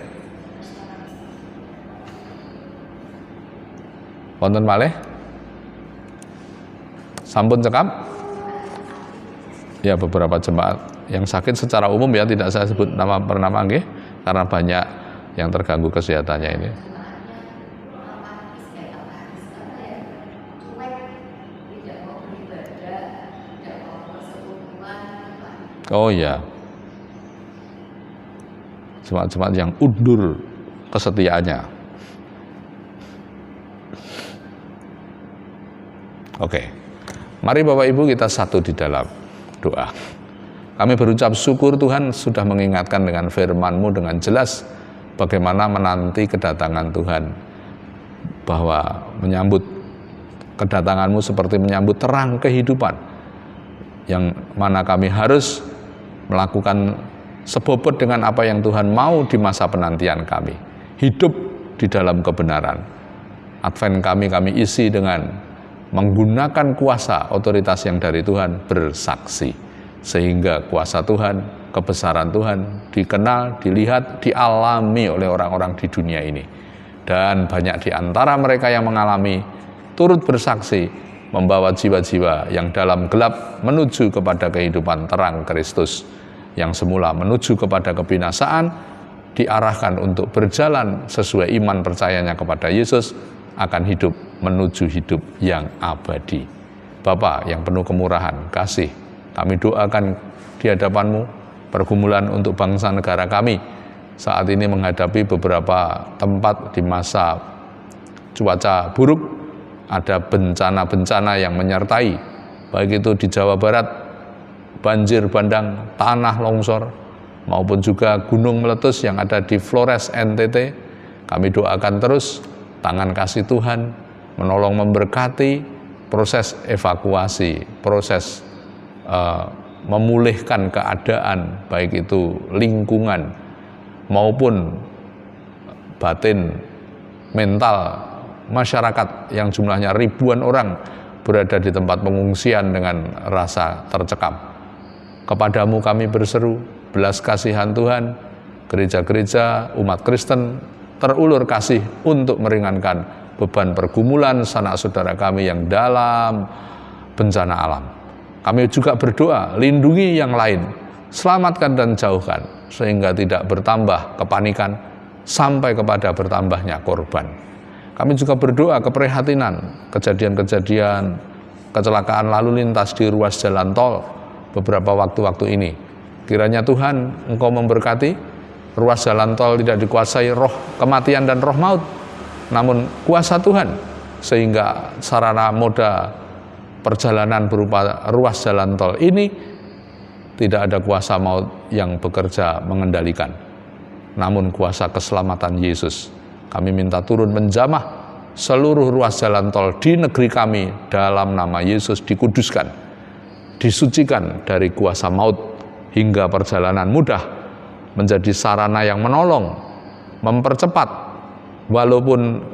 Wonten malih? Sampun cekap? Ya, beberapa jemaat yang sakit secara umum, ya, tidak saya sebut nama per nama, nggih, karena banyak yang terganggu kesehatannya ini. Oh ya, jemaat-jemaat yang undur kesetiaannya. Oke, mari Bapak Ibu kita satu di dalam doa. Kami berucap syukur Tuhan sudah mengingatkan dengan firman-Mu dengan jelas bagaimana menanti kedatangan Tuhan, bahwa menyambut kedatangan-Mu seperti menyambut terang kehidupan, yang mana kami harus melakukan sebobot dengan apa yang Tuhan mau di masa penantian kami. Hidup di dalam kebenaran. Advent kami isi dengan menggunakan kuasa otoritas yang dari Tuhan, bersaksi, sehingga kuasa Tuhan, kebesaran Tuhan dikenal, dilihat, dialami oleh orang-orang di dunia ini. Dan banyak di antara mereka yang mengalami turut bersaksi, membawa jiwa-jiwa yang dalam gelap menuju kepada kehidupan terang Kristus. yang semula menuju kepada kebinasaan diarahkan untuk berjalan sesuai iman percayanya kepada Yesus, akan hidup menuju hidup yang abadi. Bapa yang penuh kemurahan, kasih, kami doakan di hadapan-Mu pergumulan untuk bangsa negara kami saat ini menghadapi beberapa tempat di masa cuaca buruk, ada bencana-bencana yang menyertai, baik itu di Jawa Barat, banjir bandang, tanah longsor, maupun juga gunung meletus yang ada di Flores, NTT. Kami doakan terus tangan kasih Tuhan menolong memberkati proses evakuasi, proses memulihkan keadaan, baik itu lingkungan maupun batin, mental masyarakat yang jumlahnya ribuan orang berada di tempat pengungsian dengan rasa tercekam. Kepadamu kami berseru, belas kasihan Tuhan, gereja-gereja umat Kristen terulur kasih untuk meringankan beban pergumulan sanak saudara kami yang dalam bencana alam. Kami juga berdoa, lindungi yang lain, selamatkan dan jauhkan, sehingga tidak bertambah kepanikan sampai kepada bertambahnya korban. Kami juga berdoa keprihatinan kejadian-kejadian kecelakaan lalu lintas di ruas jalan tol beberapa waktu-waktu ini. Kiranya Tuhan Engkau memberkati, ruas jalan tol tidak dikuasai roh kematian dan roh maut, namun kuasa Tuhan, sehingga sarana moda perjalanan berupa ruas jalan tol ini tidak ada kuasa maut yang bekerja mengendalikan, namun kuasa keselamatan Yesus. Kami minta turun menjamah seluruh ruas jalan tol di negeri kami dalam nama Yesus, dikuduskan, disucikan dari kuasa maut, hingga perjalanan mudah menjadi sarana yang menolong, mempercepat. Walaupun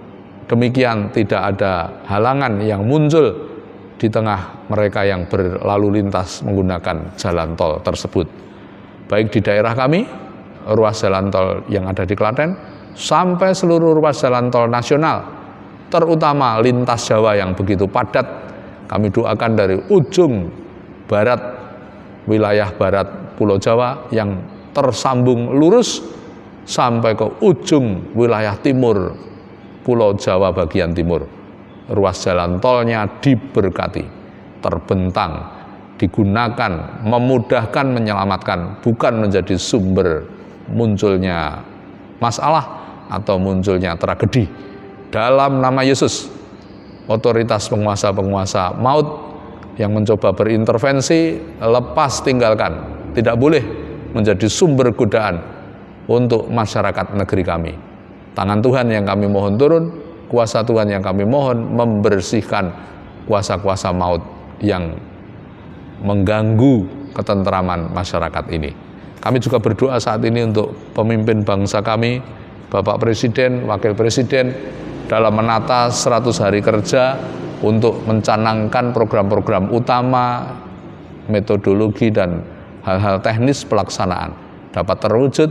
demikian tidak ada halangan yang muncul di tengah mereka yang berlalu lintas menggunakan jalan tol tersebut. Baik di daerah kami, ruas jalan tol yang ada di Klaten, sampai seluruh ruas jalan tol nasional, terutama lintas Jawa yang begitu padat. Kami doakan dari ujung barat, wilayah barat Pulau Jawa yang tersambung lurus sampai ke ujung wilayah timur Pulau Jawa bagian timur. Ruas jalan tolnya diberkati, terbentang, digunakan, memudahkan, menyelamatkan, bukan menjadi sumber munculnya masalah atau munculnya tragedi. Dalam nama Yesus, otoritas penguasa-penguasa maut yang mencoba berintervensi, lepas tinggalkan, tidak boleh menjadi sumber godaan untuk masyarakat negeri kami. Tangan Tuhan yang kami mohon turun, kuasa Tuhan yang kami mohon membersihkan kuasa-kuasa maut yang mengganggu ketentraman masyarakat ini. Kami juga berdoa saat ini untuk pemimpin bangsa kami, Bapak Presiden, Wakil Presiden, dalam menata 100 hari kerja untuk mencanangkan program-program utama, metodologi dan hal-hal teknis pelaksanaan dapat terwujud,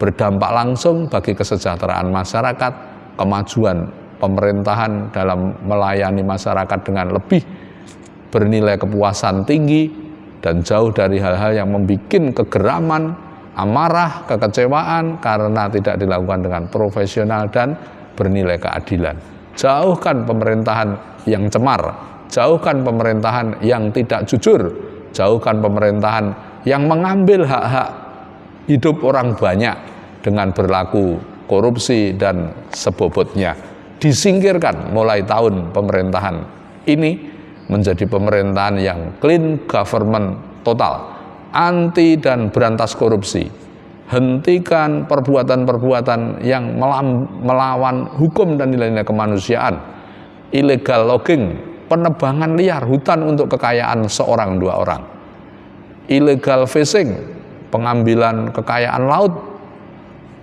berdampak langsung bagi kesejahteraan masyarakat, kemajuan pemerintahan dalam melayani masyarakat dengan lebih bernilai kepuasan tinggi dan jauh dari hal-hal yang membuat kegeraman, amarah, kekecewaan karena tidak dilakukan dengan profesional dan bernilai keadilan. Jauhkan pemerintahan yang cemar, jauhkan pemerintahan yang tidak jujur, jauhkan pemerintahan yang mengambil hak-hak hidup orang banyak dengan berlaku korupsi dan sebobotnya. Disingkirkan mulai tahun pemerintahan ini menjadi pemerintahan yang clean government total, anti dan berantas korupsi. Hentikan perbuatan-perbuatan yang melawan hukum dan nilai-nilai kemanusiaan, illegal logging, penebangan liar hutan untuk kekayaan seorang dua orang, illegal fishing, pengambilan kekayaan laut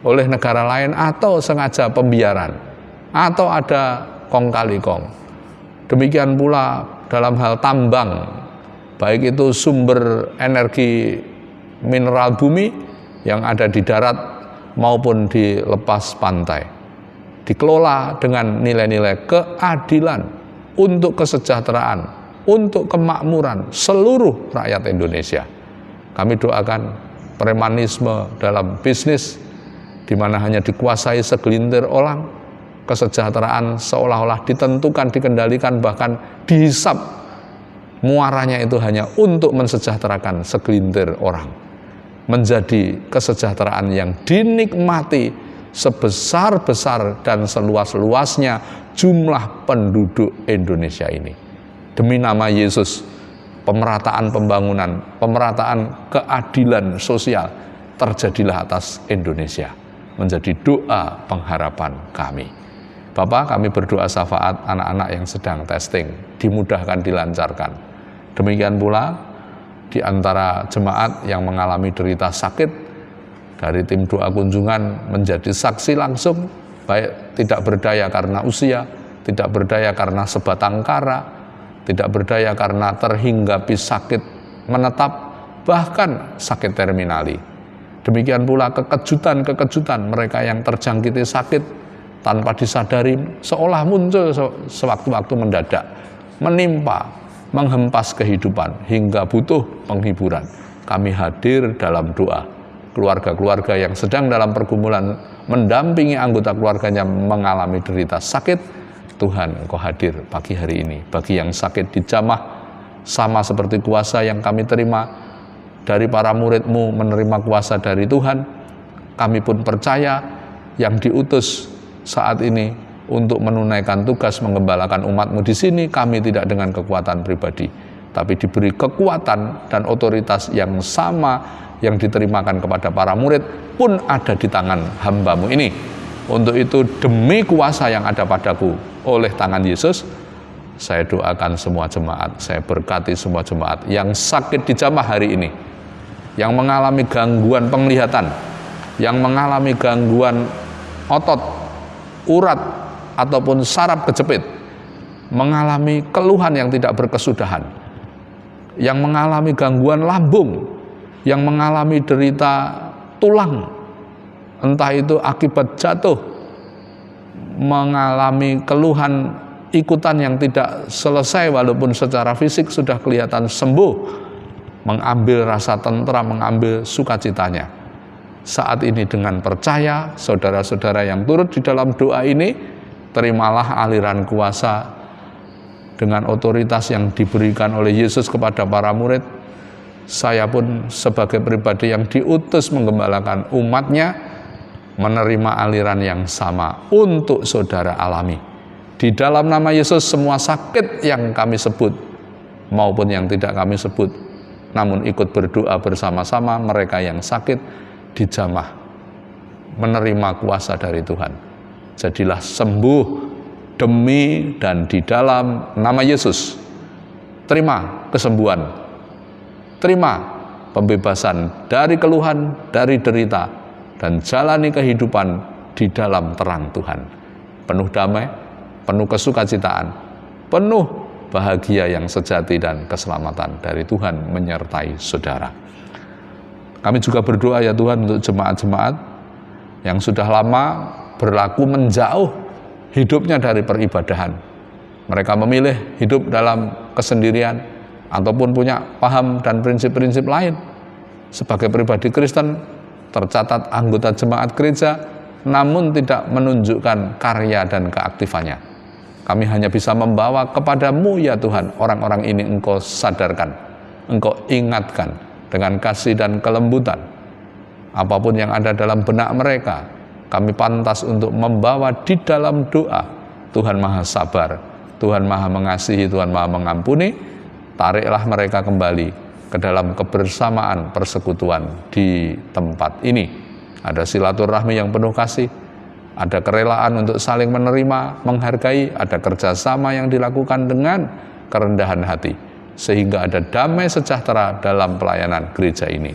oleh negara lain atau sengaja pembiaran, atau ada kong kali kong. Demikian pula dalam hal tambang, baik itu sumber energi mineral bumi yang ada di darat maupun di lepas pantai, dikelola dengan nilai-nilai keadilan untuk kesejahteraan, untuk kemakmuran seluruh rakyat Indonesia. Kami doakan premanisme dalam bisnis, di mana hanya dikuasai segelintir orang, kesejahteraan seolah-olah ditentukan, dikendalikan, bahkan dihisap. Muaranya itu hanya untuk mensejahterakan segelintir orang. Menjadi kesejahteraan yang dinikmati sebesar-besar dan seluas-luasnya jumlah penduduk Indonesia ini. Demi nama Yesus, pemerataan pembangunan, pemerataan keadilan sosial terjadilah atas Indonesia. Menjadi doa pengharapan kami. Bapak, kami berdoa syafaat anak-anak yang sedang testing, dimudahkan, dilancarkan. Demikian pula di antara jemaat yang mengalami derita sakit, dari tim doa kunjungan menjadi saksi langsung, baik tidak berdaya karena usia, tidak berdaya karena sebatang kara, tidak berdaya karena terhinggapi sakit menetap, bahkan sakit terminali. Demikian pula kekejutan-kekejutan mereka yang terjangkiti sakit tanpa disadari, seolah muncul sewaktu-waktu mendadak, menimpa, menghempas kehidupan hingga butuh penghiburan. Kami hadir dalam doa. Keluarga-keluarga yang sedang dalam pergumulan mendampingi anggota keluarganya mengalami derita sakit, Tuhan, Engkau hadir pagi hari ini. Bagi yang sakit dijamah, sama seperti kuasa yang kami terima dari para murid-Mu, menerima kuasa dari Tuhan, kami pun percaya yang diutus saat ini untuk menunaikan tugas menggembalakan umat-Mu di sini, kami tidak dengan kekuatan pribadi, tapi diberi kekuatan dan otoritas yang sama yang diterimakan kepada para murid pun ada di tangan hamba-Mu ini. Untuk itu, demi kuasa yang ada padaku oleh tangan Yesus, saya doakan semua jemaat, saya berkati semua jemaat yang sakit dijamah hari ini, yang mengalami gangguan penglihatan, yang mengalami gangguan otot, urat, ataupun saraf kejepit, mengalami keluhan yang tidak berkesudahan, yang mengalami gangguan lambung, yang mengalami derita tulang, entah itu akibat jatuh, mengalami keluhan ikutan yang tidak selesai walaupun secara fisik sudah kelihatan sembuh, mengambil rasa tentram, mengambil sukacitanya. Saat ini dengan percaya, saudara-saudara yang turut di dalam doa ini, terimalah aliran kuasa dengan otoritas yang diberikan oleh Yesus kepada para murid. Saya pun sebagai pribadi yang diutus menggembalakan umat-Nya, menerima aliran yang sama untuk saudara alami. Di dalam nama Yesus, semua sakit yang kami sebut maupun yang tidak kami sebut, namun ikut berdoa bersama-sama mereka yang sakit dijamah, menerima kuasa dari Tuhan. Jadilah sembuh demi dan di dalam nama Yesus. Terima kesembuhan, terima pembebasan dari keluhan, dari derita, dan jalani kehidupan di dalam terang Tuhan. Penuh damai, penuh kesukacitaan, penuh bahagia yang sejati dan keselamatan dari Tuhan menyertai saudara. Kami juga berdoa ya Tuhan untuk jemaat-jemaat yang sudah lama berlaku menjauh hidupnya dari peribadahan. Mereka memilih hidup dalam kesendirian ataupun punya paham dan prinsip-prinsip lain. Sebagai pribadi Kristen, tercatat anggota jemaat gereja, namun tidak menunjukkan karya dan keaktifannya. Kami hanya bisa membawa kepada-Mu ya Tuhan, orang-orang ini Engkau sadarkan, Engkau ingatkan dengan kasih dan kelembutan. Apapun yang ada dalam benak mereka, kami pantas untuk membawa di dalam doa. Tuhan Maha Sabar, Tuhan Maha Mengasihi, Tuhan Maha Mengampuni. Tariklah mereka kembali ke dalam kebersamaan persekutuan di tempat ini. Ada silaturahmi yang penuh kasih, ada kerelaan untuk saling menerima, menghargai, ada kerjasama yang dilakukan dengan kerendahan hati, sehingga ada damai sejahtera dalam pelayanan gereja ini.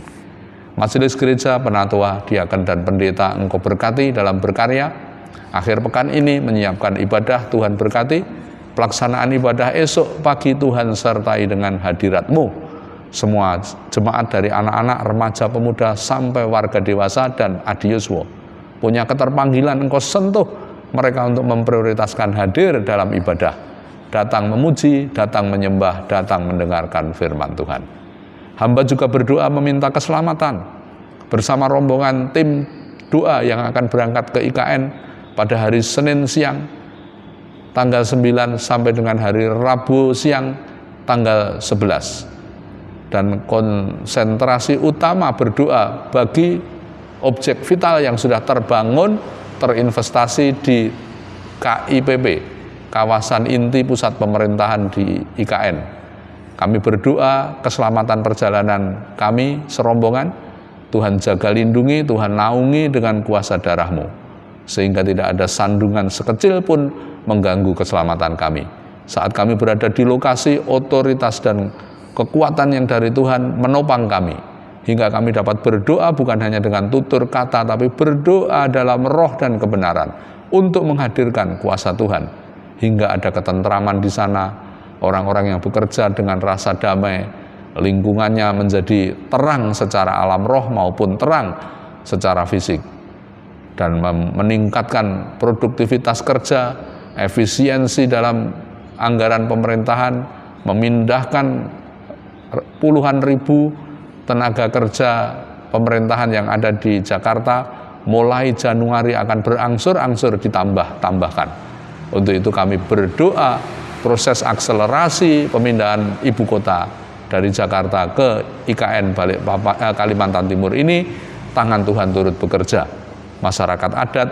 Majelis gereja, penatua, diaken dan pendeta Engkau berkati dalam berkarya. Akhir pekan ini menyiapkan ibadah, Tuhan berkati. Pelaksanaan ibadah esok pagi Tuhan sertai dengan hadirat-Mu. Semua jemaat dari anak-anak, remaja, pemuda sampai warga dewasa dan adiuswo punya keterpanggilan Engkau sentuh mereka untuk memprioritaskan hadir dalam ibadah, datang memuji, datang menyembah, datang mendengarkan firman Tuhan. Hamba juga berdoa meminta keselamatan bersama rombongan tim doa yang akan berangkat ke IKN pada hari Senin siang tanggal 9 sampai dengan hari Rabu siang tanggal 11. Dan konsentrasi utama berdoa bagi objek vital yang sudah terbangun, terinvestasi di KIPP, kawasan inti pusat pemerintahan di IKN. Kami berdoa keselamatan perjalanan kami serombongan, Tuhan jaga lindungi, Tuhan naungi dengan kuasa darah-Mu, sehingga tidak ada sandungan sekecil pun mengganggu keselamatan kami. Saat kami berada di lokasi, otoritas dan kekuatan yang dari Tuhan menopang kami, hingga kami dapat berdoa bukan hanya dengan tutur kata, tapi berdoa dalam roh dan kebenaran untuk menghadirkan kuasa Tuhan, hingga ada ketentraman di sana, orang-orang yang bekerja dengan rasa damai, lingkungannya menjadi terang secara alam roh maupun terang secara fisik, dan meningkatkan produktivitas kerja, efisiensi dalam anggaran pemerintahan, memindahkan puluhan ribu tenaga kerja pemerintahan yang ada di Jakarta mulai Januari akan berangsur-angsur ditambahkan. Untuk itu kami berdoa proses akselerasi pemindahan ibu kota dari Jakarta ke IKN Kalimantan Timur ini, tangan Tuhan turut bekerja. Masyarakat adat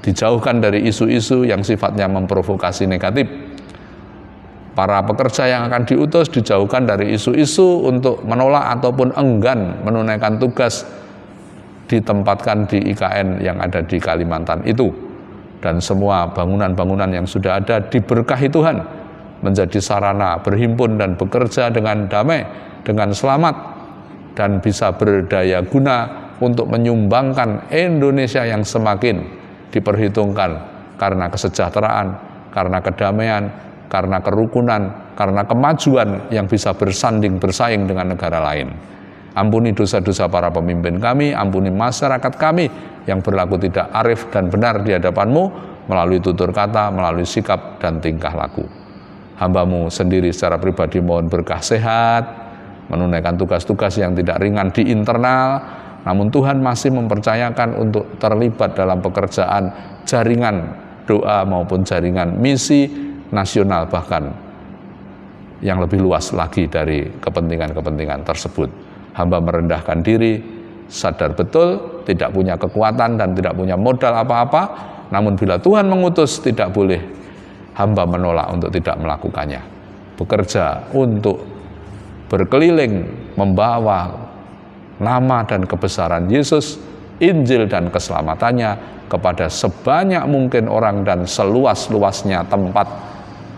dijauhkan dari isu-isu yang sifatnya memprovokasi negatif. Para pekerja yang akan diutus dijauhkan dari isu-isu untuk menolak ataupun enggan menunaikan tugas ditempatkan di IKN yang ada di Kalimantan itu. Dan semua bangunan-bangunan yang sudah ada diberkahi Tuhan, menjadi sarana berhimpun dan bekerja dengan damai, dengan selamat, dan bisa berdaya guna untuk menyumbangkan Indonesia yang semakin diperhitungkan karena kesejahteraan, karena kedamaian, karena kerukunan, karena kemajuan yang bisa bersaing dengan negara lain. Ampuni dosa-dosa para pemimpin kami, ampuni masyarakat kami yang berlaku tidak arif dan benar di hadapan-Mu melalui tutur kata, melalui sikap dan tingkah laku. Hamba-Mu sendiri secara pribadi mohon berkah sehat, menunaikan tugas-tugas yang tidak ringan di internal, namun Tuhan masih mempercayakan untuk terlibat dalam pekerjaan jaringan doa maupun jaringan misi nasional, bahkan yang lebih luas lagi dari kepentingan-kepentingan tersebut. Hamba merendahkan diri, sadar betul tidak punya kekuatan dan tidak punya modal apa-apa, namun bila Tuhan mengutus tidak boleh hamba menolak untuk tidak melakukannya. Bekerja untuk berkeliling membawa nama dan kebesaran Yesus, Injil dan keselamatannya kepada sebanyak mungkin orang dan seluas-luasnya tempat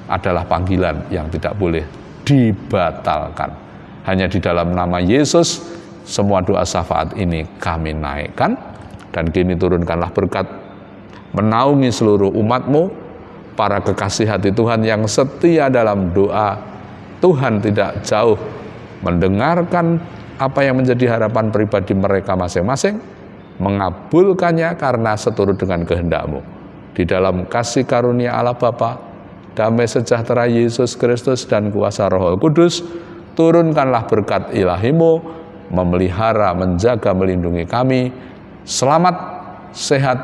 adalah panggilan yang tidak boleh dibatalkan. Hanya di dalam nama Yesus semua doa syafaat ini kami naikkan, dan kini turunkanlah berkat menaungi seluruh umat-Mu, para kekasih hati Tuhan yang setia dalam doa. Tuhan tidak jauh mendengarkan apa yang menjadi harapan pribadi mereka masing-masing, mengabulkannya karena seturut dengan kehendak-Mu. Di dalam kasih karunia Allah Bapa, damai sejahtera Yesus Kristus dan kuasa Roh Kudus, turunkanlah berkat ilahi-Mu, memelihara, menjaga, melindungi kami, selamat, sehat,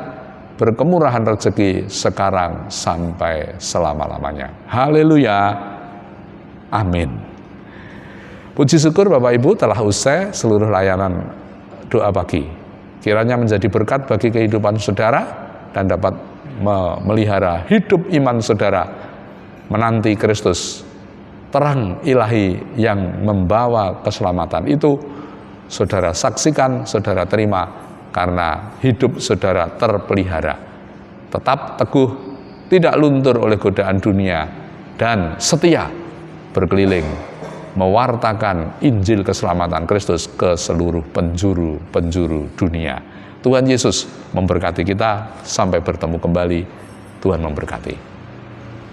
berkemurahan rezeki sekarang sampai selama-lamanya. Haleluya. Amin. Puji syukur Bapak Ibu, telah usai seluruh layanan doa pagi. Kiranya menjadi berkat bagi kehidupan saudara dan dapat memelihara hidup iman saudara menanti Kristus, terang ilahi yang membawa keselamatan itu. Saudara saksikan, saudara terima, karena hidup saudara terpelihara, tetap teguh, tidak luntur oleh godaan dunia, dan setia berkeliling mewartakan Injil keselamatan Kristus ke seluruh penjuru dunia. Tuhan Yesus memberkati kita, sampai bertemu kembali. Tuhan memberkati.